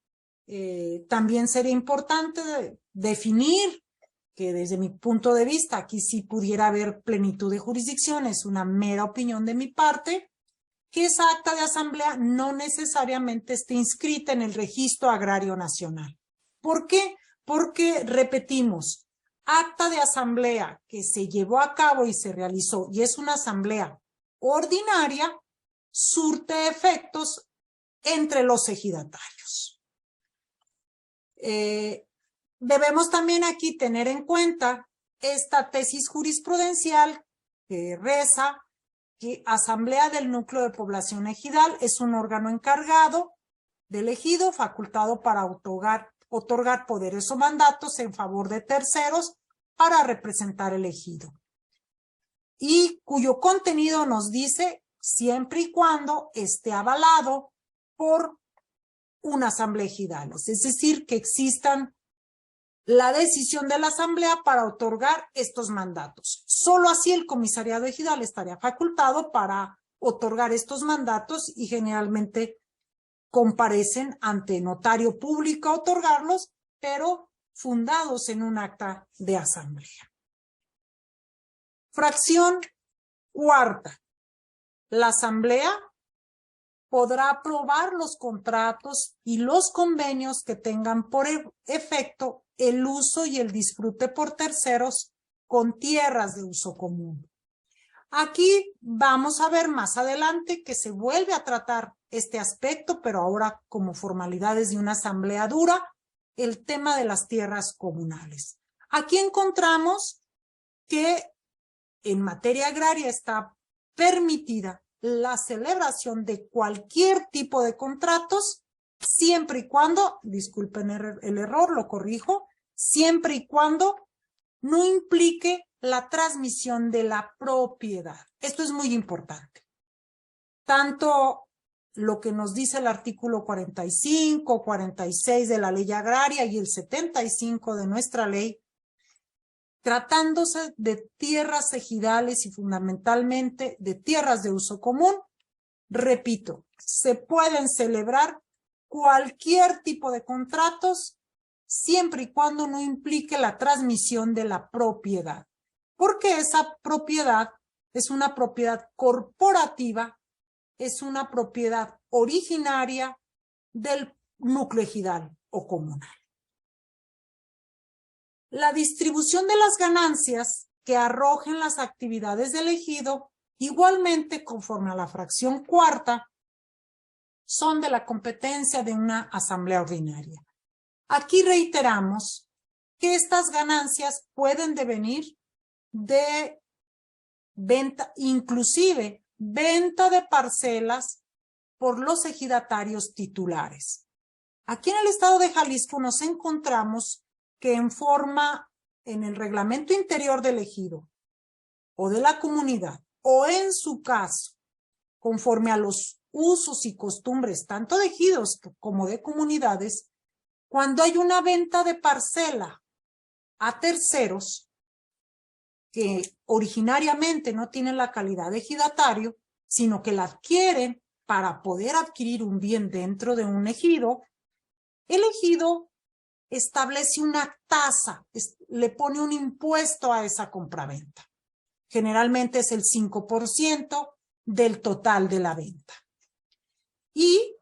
También sería importante definir que desde mi punto de vista aquí sí pudiera haber plenitud de jurisdicción, es una mera opinión de mi parte, que esa acta de asamblea no necesariamente esté inscrita en el Registro Agrario Nacional. ¿Por qué? Porque, repetimos, acta de asamblea que se llevó a cabo y se realizó y es una asamblea ordinaria, surte efectos entre los ejidatarios. Debemos también aquí tener en cuenta esta tesis jurisprudencial que reza que Asamblea del Núcleo de Población Ejidal es un órgano encargado del ejido, facultado para otorgar poderes o mandatos en favor de terceros para representar el ejido, y cuyo contenido nos dice siempre y cuando esté avalado por una asamblea ejidal, es decir, que existan la decisión de la asamblea para otorgar estos mandatos. Solo así el comisariado ejidal estaría facultado para otorgar estos mandatos y generalmente comparecen ante notario público a otorgarlos, pero fundados en un acta de asamblea. Fracción cuarta. La asamblea podrá aprobar los contratos y los convenios que tengan por efecto el uso y el disfrute por terceros con tierras de uso común. Aquí vamos a ver más adelante que se vuelve a tratar este aspecto, pero ahora como formalidades de una asamblea dura, el tema de las tierras comunales. Aquí encontramos que en materia agraria está permitida la celebración de cualquier tipo de contratos, siempre y cuando, disculpen el error, lo corrijo, siempre y cuando no implique la transmisión de la propiedad. Esto es muy importante. Tanto lo que nos dice el artículo 45, 46 de la ley agraria y el 75 de nuestra ley, tratándose de tierras ejidales y fundamentalmente de tierras de uso común, repito, se pueden celebrar cualquier tipo de contratos siempre y cuando no implique la transmisión de la propiedad, porque esa propiedad es una propiedad corporativa, es una propiedad originaria del núcleo ejidal o comunal. La distribución de las ganancias que arrojen las actividades del ejido, igualmente conforme a la fracción cuarta, son de la competencia de una asamblea ordinaria. Aquí reiteramos que estas ganancias pueden devenir de venta, inclusive venta de parcelas por los ejidatarios titulares. Aquí en el estado de Jalisco nos encontramos que en el reglamento interior del ejido o de la comunidad, o en su caso, conforme a los usos y costumbres tanto de ejidos como de comunidades, cuando hay una venta de parcela a terceros que originariamente no tienen la calidad de ejidatario, sino que la adquieren para poder adquirir un bien dentro de un ejido, el ejido establece una tasa, le pone un impuesto a esa compraventa. Generalmente es el 5% del total de la venta. Y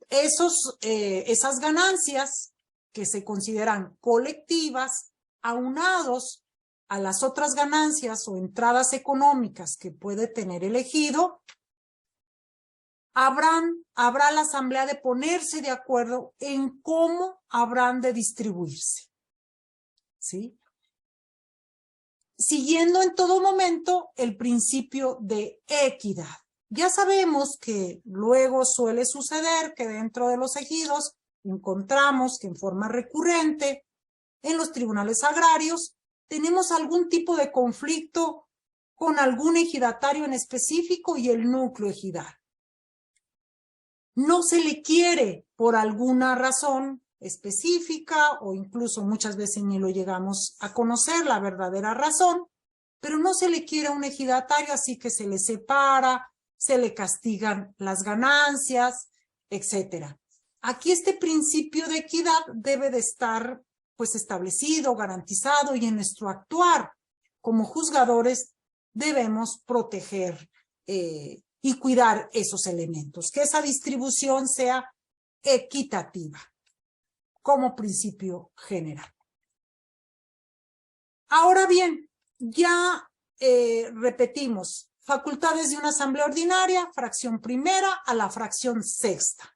esas ganancias que se consideran colectivas, aunados a las otras ganancias o entradas económicas que puede tener el ejido, habrá la asamblea de ponerse de acuerdo en cómo habrán de distribuirse. ¿Sí? siguiendo en todo momento el principio de equidad. Ya sabemos que luego suele suceder que dentro de los ejidos encontramos que en forma recurrente en los tribunales agrarios tenemos algún tipo de conflicto con algún ejidatario en específico y el núcleo ejidal. No se le quiere por alguna razón específica o incluso muchas veces ni lo llegamos a conocer la verdadera razón, pero no se le quiere a un ejidatario, así que se le separa, se le castigan las ganancias, etc. Aquí este principio de equidad debe de estar pues establecido, garantizado, y en nuestro actuar como juzgadores debemos proteger y cuidar esos elementos, que esa distribución sea equitativa como principio general. Ahora bien, ya repetimos, facultades de una asamblea ordinaria, fracción primera a la fracción sexta.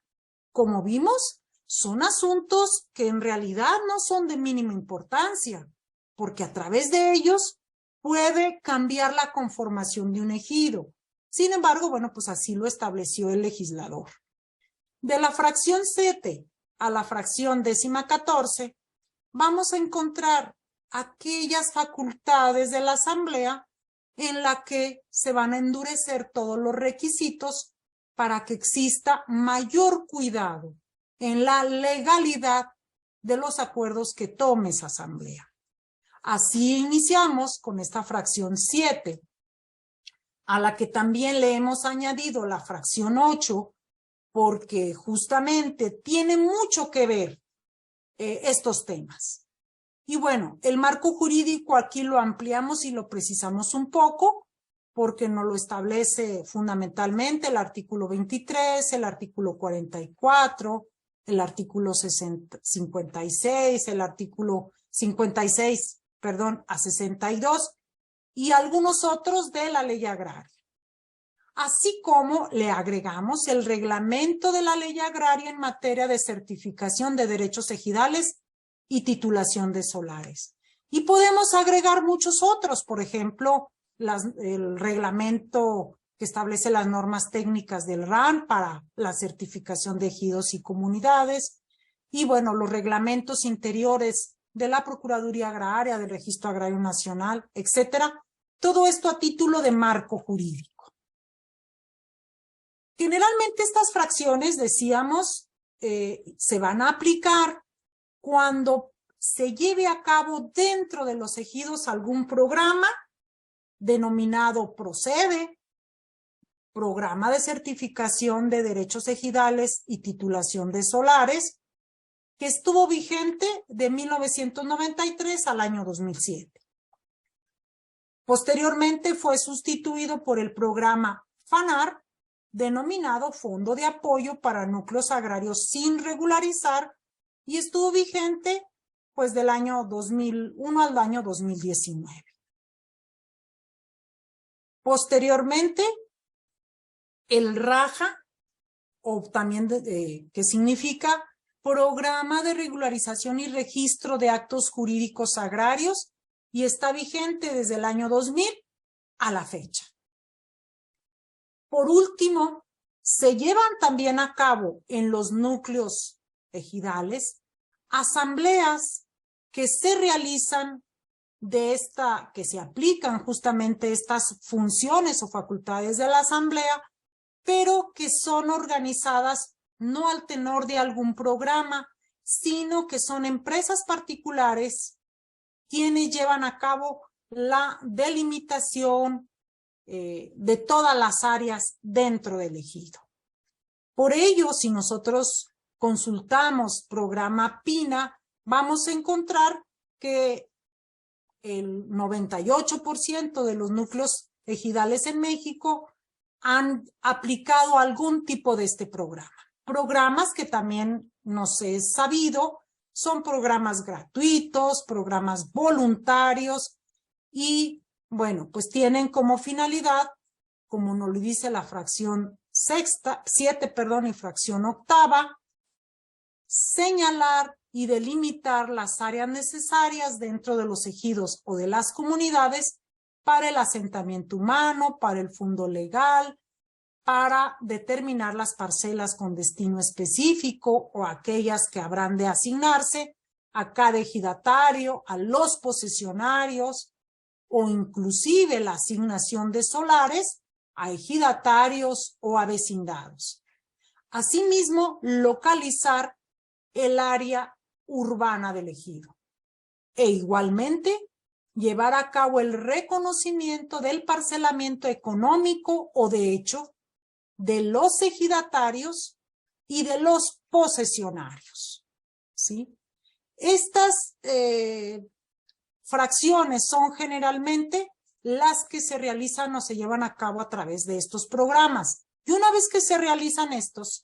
Como vimos, son asuntos que en realidad no son de mínima importancia, porque a través de ellos puede cambiar la conformación de un ejido. Sin embargo, bueno, pues así lo estableció el legislador. De la fracción 7 a la fracción 14, vamos a encontrar aquellas facultades de la asamblea en la que se van a endurecer todos los requisitos para que exista mayor cuidado en la legalidad de los acuerdos que tome esa asamblea. Así iniciamos con esta fracción 7, a la que también le hemos añadido la fracción 8, porque justamente tiene mucho que ver estos temas. Y bueno, el marco jurídico aquí lo ampliamos y lo precisamos un poco, porque nos lo establece fundamentalmente el artículo 23, el artículo 44, el artículo 56, el artículo 56, perdón, a 62, y algunos otros de la ley agraria. Así como le agregamos el reglamento de la ley agraria en materia de certificación de derechos ejidales y titulación de solares. Y podemos agregar muchos otros, por ejemplo, el reglamento que establece las normas técnicas del RAN para la certificación de ejidos y comunidades, y bueno, los reglamentos interiores de la Procuraduría Agraria, del Registro Agrario Nacional, etcétera. Todo esto a título de marco jurídico. Generalmente estas fracciones, decíamos, se van a aplicar cuando se lleve a cabo dentro de los ejidos algún programa denominado PROCEDE, Programa de Certificación de Derechos Ejidales y Titulación de Solares, que estuvo vigente de 1993 al año 2007. Posteriormente fue sustituido por el programa FANAR, denominado Fondo de Apoyo para Núcleos Agrarios sin Regularizar, y estuvo vigente pues del año 2001 al año 2019. Posteriormente, el RAJA, o también que significa Programa de Regularización y Registro de Actos Jurídicos Agrarios, y está vigente desde el año 2000 a la fecha. Por último, se llevan también a cabo en los núcleos ejidales asambleas que se realizan que se aplican justamente estas funciones o facultades de la asamblea, pero que son organizadas no al tenor de algún programa, sino que son empresas particulares quienes llevan a cabo la delimitación de todas las áreas dentro del ejido. Por ello, si nosotros consultamos programa PINA, vamos a encontrar que el 98% de los núcleos ejidales en México han aplicado algún tipo de este programa. Programas que también nos es sabido, son programas gratuitos, programas voluntarios y, bueno, pues tienen como finalidad, como nos lo dice la fracción 7, y fracción 8, señalar y delimitar las áreas necesarias dentro de los ejidos o de las comunidades para el asentamiento humano, para el fondo legal, para determinar las parcelas con destino específico o aquellas que habrán de asignarse a cada ejidatario, a los posesionarios, o inclusive la asignación de solares a ejidatarios o a vecindados. Asimismo, localizar el área urbana del ejido. E igualmente, llevar a cabo el reconocimiento del parcelamiento económico o de hecho de los ejidatarios y de los posesionarios, ¿sí? Estas fracciones son generalmente las que se realizan o se llevan a cabo a través de estos programas. Y una vez que se realizan estos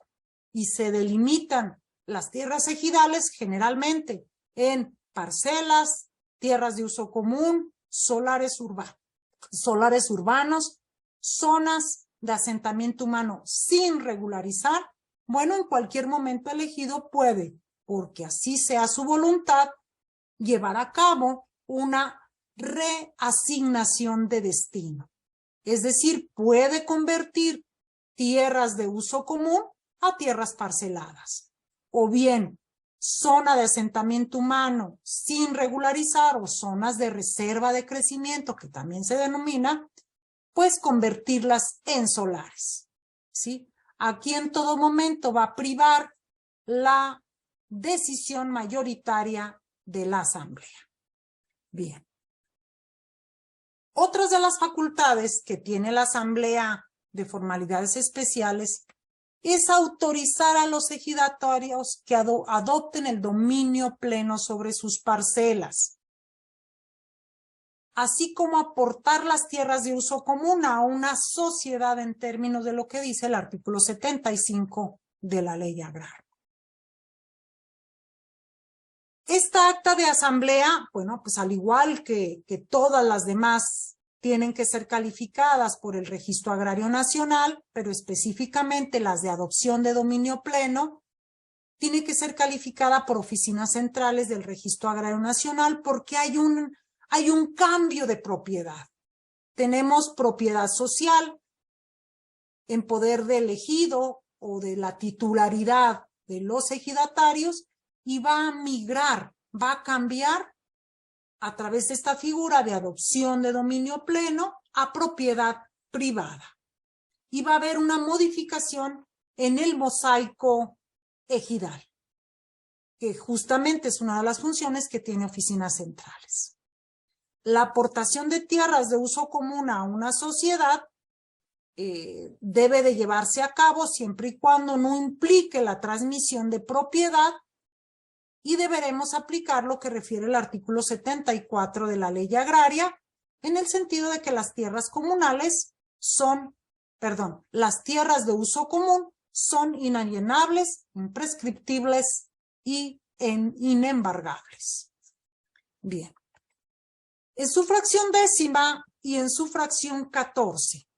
y se delimitan las tierras ejidales, generalmente en parcelas, tierras de uso común, solares urbanos, zonas de asentamiento humano sin regularizar, bueno, en cualquier momento elegido puede, porque así sea su voluntad, llevar a cabo una reasignación de destino. Es decir, puede convertir tierras de uso común a tierras parceladas, o bien zona de asentamiento humano sin regularizar o zonas de reserva de crecimiento, que también se denomina, pues convertirlas en solares, ¿sí? Aquí en todo momento va a privar la decisión mayoritaria de la asamblea. Bien. Otras de las facultades que tiene la asamblea de formalidades especiales es autorizar a los ejidatarios que adopten el dominio pleno sobre sus parcelas, así como aportar las tierras de uso común a una sociedad en términos de lo que dice el artículo 75 de la Ley Agraria. Esta acta de asamblea, bueno, pues al igual que todas las demás, tienen que ser calificadas por el Registro Agrario Nacional, pero específicamente las de adopción de dominio pleno, tiene que ser calificada por oficinas centrales del Registro Agrario Nacional porque hay un cambio de propiedad. Tenemos propiedad social en poder del ejido o de la titularidad de los ejidatarios y va a migrar, va a cambiar a través de esta figura de adopción de dominio pleno a propiedad privada. Y va a haber una modificación en el mosaico ejidal, que justamente es una de las funciones que tiene oficinas centrales. La aportación de tierras de uso común a una sociedad debe de llevarse a cabo siempre y cuando no implique la transmisión de propiedad y deberemos aplicar lo que refiere el artículo 74 de la Ley Agraria en el sentido de que las tierras comunales las tierras de uso común son inalienables, imprescriptibles y inembargables. Bien. En su fracción décima y en su fracción 14,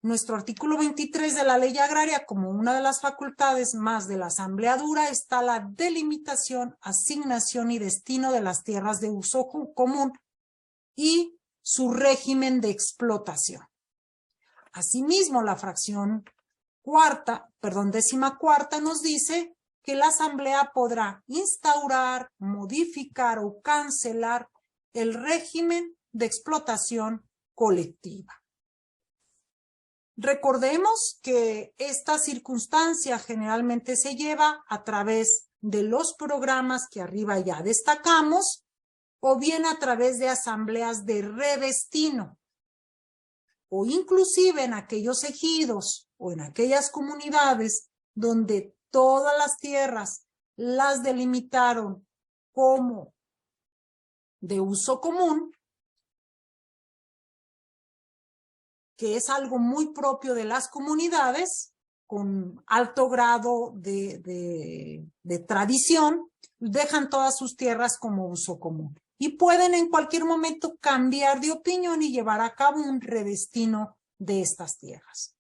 nuestro artículo 23 de la Ley Agraria, como una de las facultades más de la asambleadura, está la delimitación, asignación y destino de las tierras de uso común y su régimen de explotación. Asimismo, la fracción décima cuarta nos dice que la asamblea podrá instaurar, modificar o cancelar el régimen de explotación colectiva. Recordemos que esta circunstancia generalmente se lleva a través de los programas que arriba ya destacamos o bien a través de asambleas de redestino o inclusive en aquellos ejidos o en aquellas comunidades donde todas las tierras las delimitaron como de uso común, que es algo muy propio de las comunidades, con alto grado de tradición, dejan todas sus tierras como uso común. Y pueden en cualquier momento cambiar de opinión y llevar a cabo un redestino de estas tierras.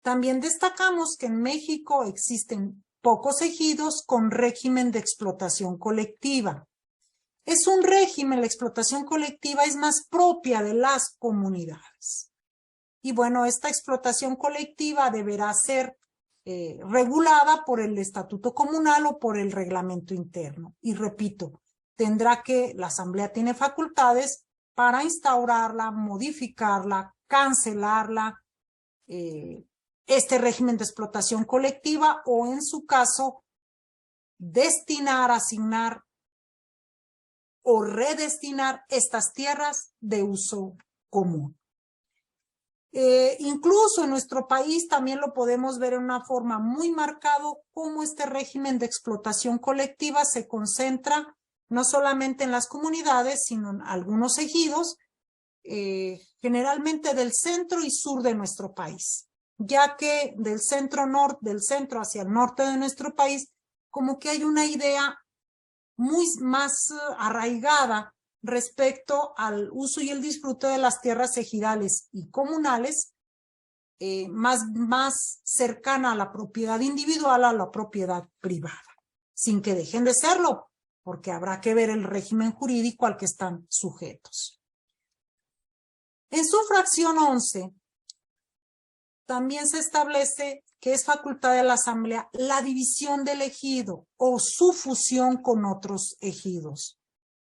También destacamos que en México existen pocos ejidos con régimen de explotación colectiva. Es un régimen, la explotación colectiva es más propia de las comunidades. Y bueno, esta explotación colectiva deberá ser regulada por el estatuto comunal o por el reglamento interno. Y repito, la asamblea tiene facultades para instaurarla, modificarla, cancelarla, este régimen de explotación colectiva o en su caso, destinar, asignar o redestinar estas tierras de uso común. Incluso en nuestro país también lo podemos ver en una forma muy marcado cómo este régimen de explotación colectiva se concentra no solamente en las comunidades, sino en algunos ejidos, generalmente del centro y sur de nuestro país, ya que del centro hacia el norte de nuestro país, como que hay una idea muy más arraigada respecto al uso y el disfrute de las tierras ejidales y comunales, más cercana a la propiedad individual, a la propiedad privada, sin que dejen de serlo, porque habrá que ver el régimen jurídico al que están sujetos. En su fracción 11, también se establece que es facultad de la asamblea la división del ejido o su fusión con otros ejidos,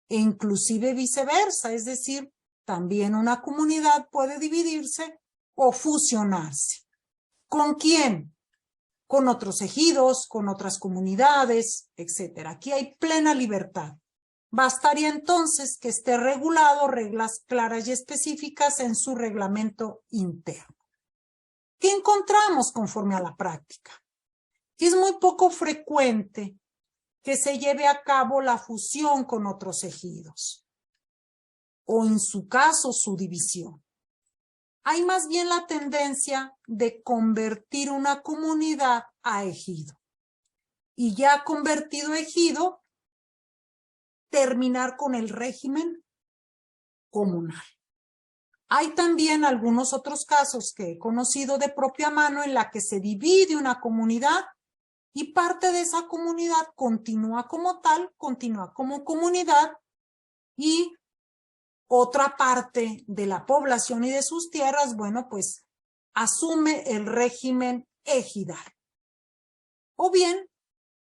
e inclusive viceversa, es decir, también una comunidad puede dividirse o fusionarse. ¿Con quién? Con otros ejidos, con otras comunidades, etc. Aquí hay plena libertad. Bastaría entonces que esté regulado reglas claras y específicas en su reglamento interno. ¿Qué encontramos conforme a la práctica? Que es muy poco frecuente que se lleve a cabo la fusión con otros ejidos, o en su caso su división. Hay más bien la tendencia de convertir una comunidad a ejido, y ya convertido ejido, terminar con el régimen comunal. Hay también algunos otros casos que he conocido de propia mano en la que se divide una comunidad y parte de esa comunidad continúa como tal, continúa como comunidad, y otra parte de la población y de sus tierras, bueno, pues asume el régimen ejidal. O bien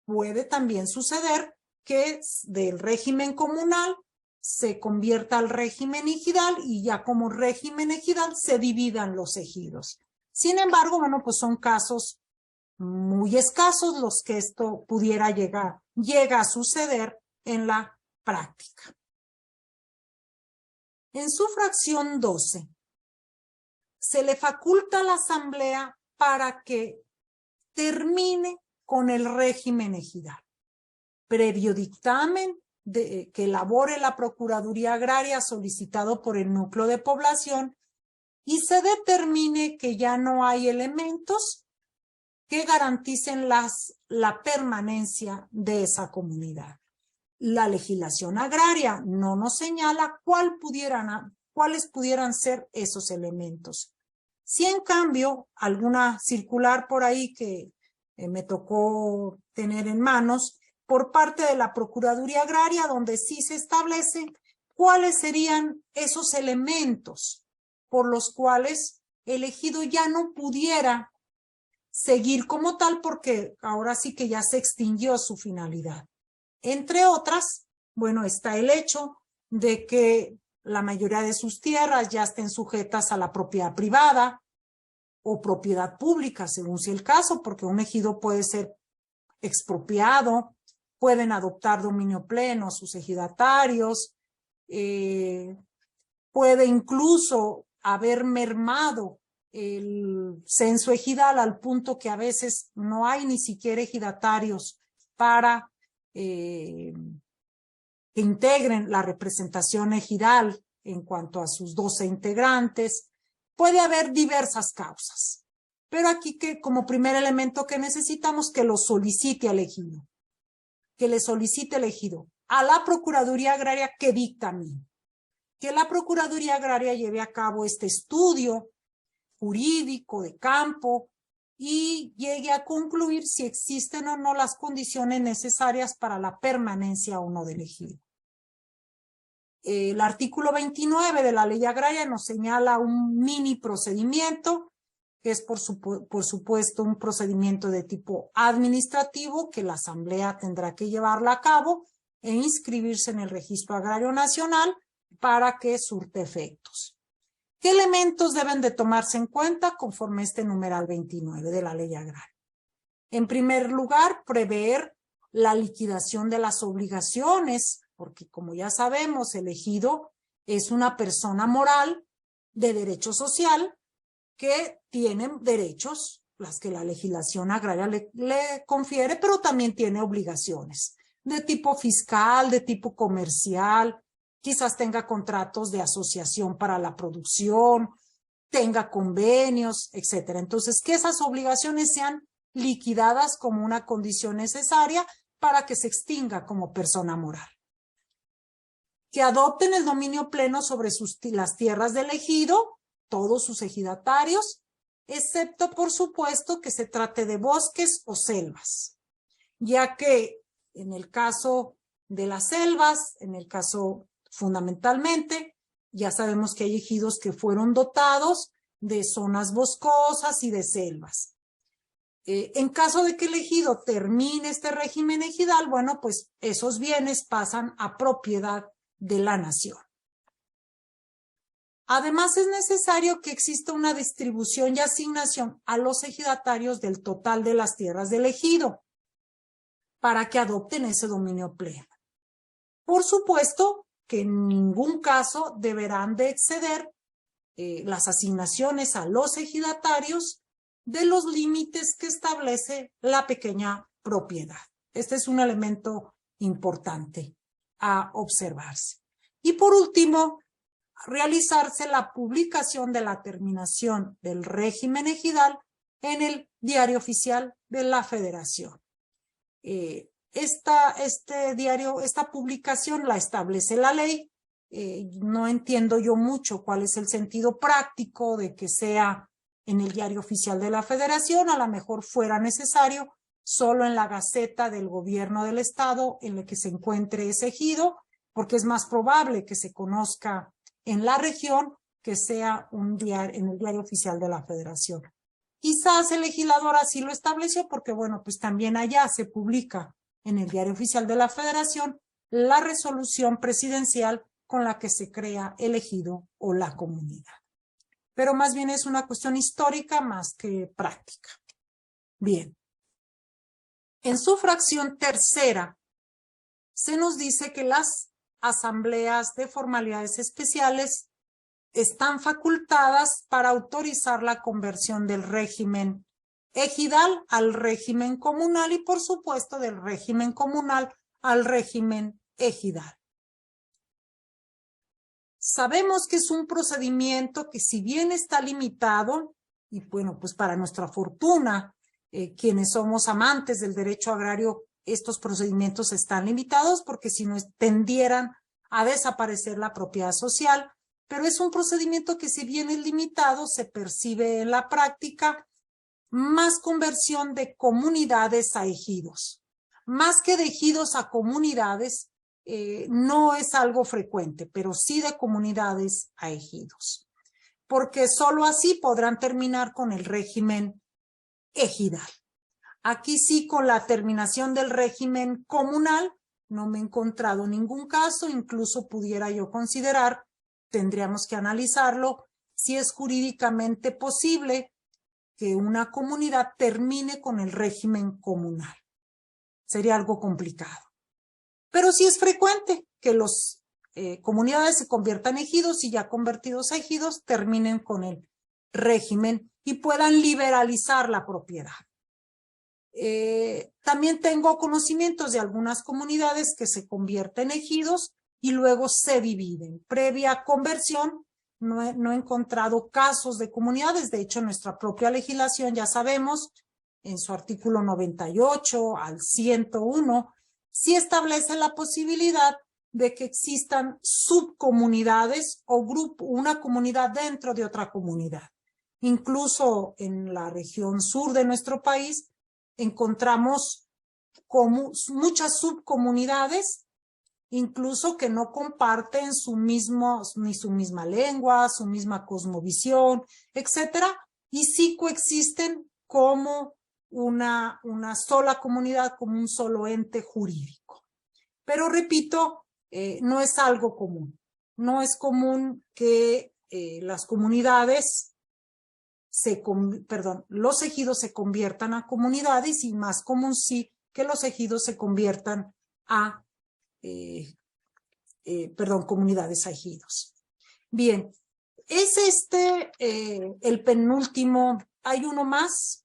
puede también suceder que del régimen comunal se convierta al régimen ejidal y ya como régimen ejidal se dividan los ejidos. Sin embargo, bueno, pues son casos muy escasos los que esto llega a suceder en la práctica. En su fracción 12, se le faculta a la asamblea para que termine con el régimen ejidal, previo dictamen que elabore la Procuraduría Agraria solicitado por el núcleo de población y se determine que ya no hay elementos que garanticen la permanencia de esa comunidad. La legislación agraria no nos señala cuáles pudieran ser esos elementos. Si en cambio alguna circular por ahí que me tocó tener en manos por parte de la Procuraduría Agraria, donde sí se establece cuáles serían esos elementos por los cuales el ejido ya no pudiera seguir como tal, porque ahora sí que ya se extinguió su finalidad. Entre otras, bueno, está el hecho de que la mayoría de sus tierras ya estén sujetas a la propiedad privada o propiedad pública, según sea el caso, porque un ejido puede ser expropiado, pueden adoptar dominio pleno sus ejidatarios, puede incluso haber mermado el censo ejidal al punto que a veces no hay ni siquiera ejidatarios para que integren la representación ejidal en cuanto a sus 12 integrantes. Puede haber diversas causas, pero aquí que como primer elemento que necesitamos que lo solicite al ejido, que le solicite el ejido a la Procuraduría Agraria que dictamine, que la Procuraduría Agraria lleve a cabo este estudio jurídico de campo y llegue a concluir si existen o no las condiciones necesarias para la permanencia o no del ejido. El artículo 29 de la ley agraria nos señala un mini procedimiento, que es por supuesto un procedimiento de tipo administrativo que la Asamblea tendrá que llevarla a cabo e inscribirse en el Registro Agrario Nacional para que surte efectos. ¿Qué elementos deben de tomarse en cuenta conforme este numeral 29 de la ley agraria? En primer lugar, prever la liquidación de las obligaciones, porque como ya sabemos, el ejido es una persona moral de derecho social que tiene derechos, las que la legislación agraria le confiere, pero también tiene obligaciones de tipo fiscal, de tipo comercial, quizás tenga contratos de asociación para la producción, tenga convenios, etcétera. Entonces, que esas obligaciones sean liquidadas como una condición necesaria para que se extinga como persona moral. Que adopten el dominio pleno sobre las tierras del ejido, todos sus ejidatarios, excepto, por supuesto, que se trate de bosques o selvas, ya que en el caso de las selvas, en el caso fundamentalmente, ya sabemos que hay ejidos que fueron dotados de zonas boscosas y de selvas. En caso de que el ejido termine este régimen ejidal, bueno, pues esos bienes pasan a propiedad de la nación. Además, es necesario que exista una distribución y asignación a los ejidatarios del total de las tierras del ejido para que adopten ese dominio pleno. Por supuesto que en ningún caso deberán de exceder las asignaciones a los ejidatarios de los límites que establece la pequeña propiedad. Este es un elemento importante a observarse. Y por último, realizarse la publicación de la terminación del régimen ejidal en el Diario Oficial de la Federación. Esta publicación la establece la ley. No entiendo yo mucho cuál es el sentido práctico de que sea en el Diario Oficial de la Federación. A lo mejor fuera necesario solo en la Gaceta del Gobierno del Estado en el que se encuentre ese ejido, porque es más probable que se conozca en la región que sea en el Diario Oficial de la Federación. Quizás el legislador así lo estableció porque, bueno, pues también allá se publica en el Diario Oficial de la Federación la resolución presidencial con la que se crea el ejido o la comunidad. Pero más bien es una cuestión histórica más que práctica. Bien. En su fracción tercera se nos dice que las asambleas de formalidades especiales están facultadas para autorizar la conversión del régimen ejidal al régimen comunal y, por supuesto, del régimen comunal al régimen ejidal. Sabemos que es un procedimiento que, si bien está limitado, y bueno, pues para nuestra fortuna, quienes somos amantes del derecho agrario, estos procedimientos están limitados porque si no tendieran a desaparecer la propiedad social, pero es un procedimiento que, si bien es limitado, se percibe en la práctica más conversión de comunidades a ejidos. Más que de ejidos a comunidades, no es algo frecuente, pero sí de comunidades a ejidos. Porque solo así podrán terminar con el régimen ejidal. Aquí sí, con la terminación del régimen comunal, no me he encontrado ningún caso, incluso pudiera yo considerar, tendríamos que analizarlo, si es jurídicamente posible que una comunidad termine con el régimen comunal. Sería algo complicado. Pero sí es frecuente que las comunidades se conviertan en ejidos y ya convertidos a ejidos terminen con el régimen y puedan liberalizar la propiedad. También tengo conocimientos de algunas comunidades que se convierten en ejidos y luego se dividen. Previa conversión, no he encontrado casos de comunidades. De hecho, nuestra propia legislación, ya sabemos, en su artículo 98 al 101, sí establece la posibilidad de que existan subcomunidades o una comunidad dentro de otra comunidad. Incluso en la región sur de nuestro país encontramos como muchas subcomunidades, incluso que no comparten ni su misma lengua, su misma cosmovisión, etcétera, y sí coexisten como una sola comunidad, como un solo ente jurídico. Pero repito, no es algo común. No es común que las comunidades los ejidos se conviertan a comunidades, y más común sí que los ejidos se conviertan a comunidades a ejidos. Bien, es el penúltimo. ¿Hay uno más?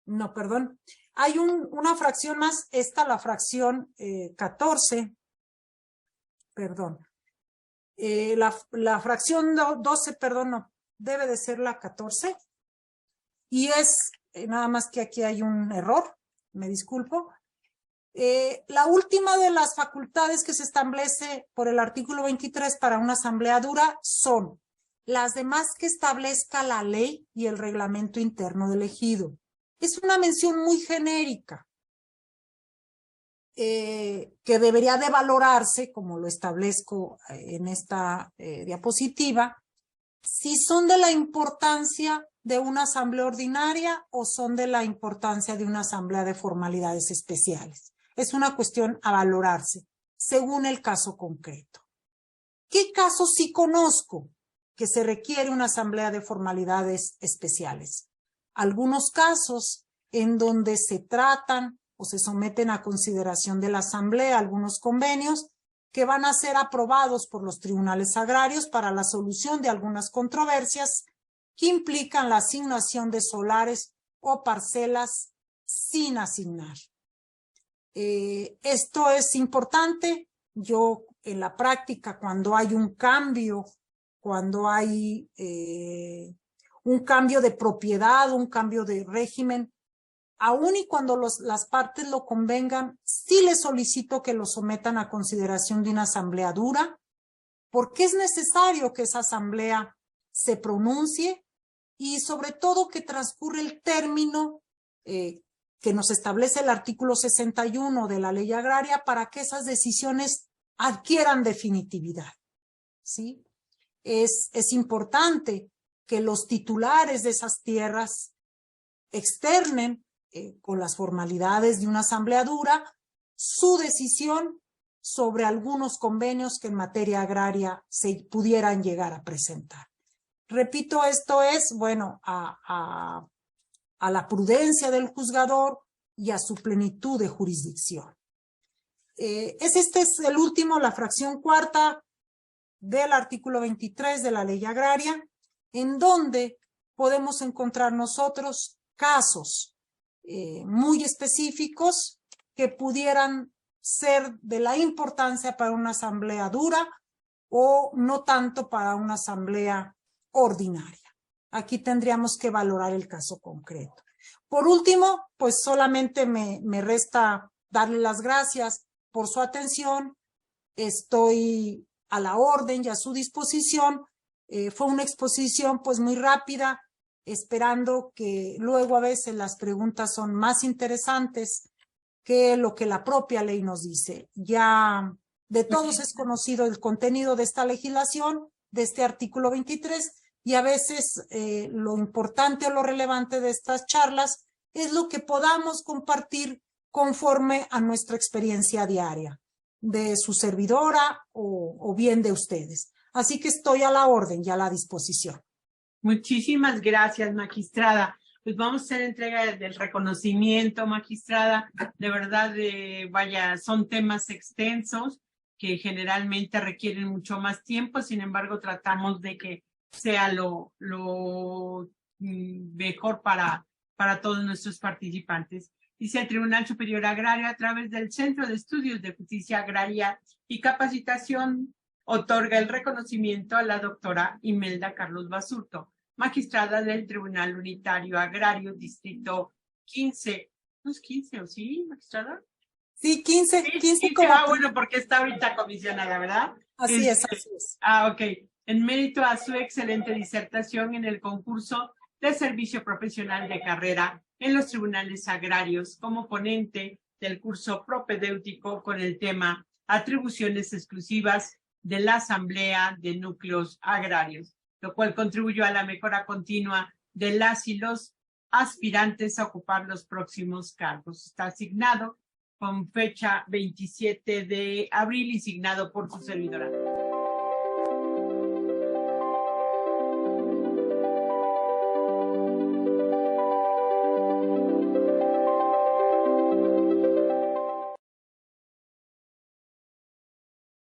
No, perdón. Hay una fracción más, la fracción 14. Perdón. La fracción 12, perdón, no, debe de ser la 14. Y es, nada más que aquí hay un error, me disculpo. La última de las facultades que se establece por el artículo 23 para una asamblea dura son las demás que establezca la ley y el reglamento interno del ejido. Es una mención muy genérica que debería de valorarse, como lo establezco en esta diapositiva, si son de la importancia de una asamblea ordinaria o son de la importancia de una asamblea de formalidades especiales. Es una cuestión a valorarse según el caso concreto. ¿Qué casos sí conozco que se requiere una asamblea de formalidades especiales? Algunos casos en donde se tratan o se someten a consideración de la asamblea algunos convenios que van a ser aprobados por los tribunales agrarios para la solución de algunas controversias que implican la asignación de solares o parcelas sin asignar. Esto es importante. Yo en la práctica, cuando hay un cambio, cuando hay un cambio de propiedad, un cambio de régimen, aun y cuando las partes lo convengan, sí les solicito que lo sometan a consideración de una asamblea dura, porque es necesario que esa asamblea se pronuncie y sobre todo que transcurre el término que nos establece el artículo 61 de la Ley Agraria para que esas decisiones adquieran definitividad, ¿sí? Es importante que los titulares de esas tierras externen con las formalidades de una asamblea dura su decisión sobre algunos convenios que en materia agraria se pudieran llegar a presentar. Repito, esto es, bueno, a la prudencia del juzgador y a su plenitud de jurisdicción. Este es el último, la fracción cuarta del artículo 23 de la Ley Agraria, en donde podemos encontrar nosotros casos muy específicos que pudieran ser de la importancia para una asamblea dura o no tanto para una asamblea ordinaria. Aquí tendríamos que valorar el caso concreto. Por último, pues solamente me resta darle las gracias por su atención. Estoy a la orden y a su disposición. Fue una exposición pues muy rápida, esperando que luego a veces las preguntas son más interesantes que lo que la propia ley nos dice. Ya de todos es conocido el contenido de esta legislación, de este artículo 23, y a veces lo importante o lo relevante de estas charlas es lo que podamos compartir conforme a nuestra experiencia diaria, de su servidora o bien de ustedes. Así que estoy a la orden y a la disposición. Muchísimas gracias, magistrada. Pues vamos a hacer entrega del reconocimiento, magistrada. De verdad, vaya, son temas extensos que generalmente requieren mucho más tiempo. Sin embargo, tratamos de que sea lo mejor para todos nuestros participantes. Dice el Tribunal Superior Agrario, a través del Centro de Estudios de Justicia Agraria y Capacitación, otorga el reconocimiento a la doctora Imelda Carlos Basurto, magistrada del Tribunal Unitario Agrario, Distrito 15. ¿No es 15 o sí, magistrada? Sí, 15, Sí, 15 sí, como. bueno, porque está ahorita comisionada, ¿verdad? Así es, así es. Ok. En mérito a su excelente disertación en el concurso de servicio profesional de carrera en los tribunales agrarios como ponente del curso propedéutico con el tema Atribuciones exclusivas de la Asamblea de Núcleos Agrarios, lo cual contribuyó a la mejora continua de las y los aspirantes a ocupar los próximos cargos. Está asignado con fecha 27 de abril y signado por su servidora.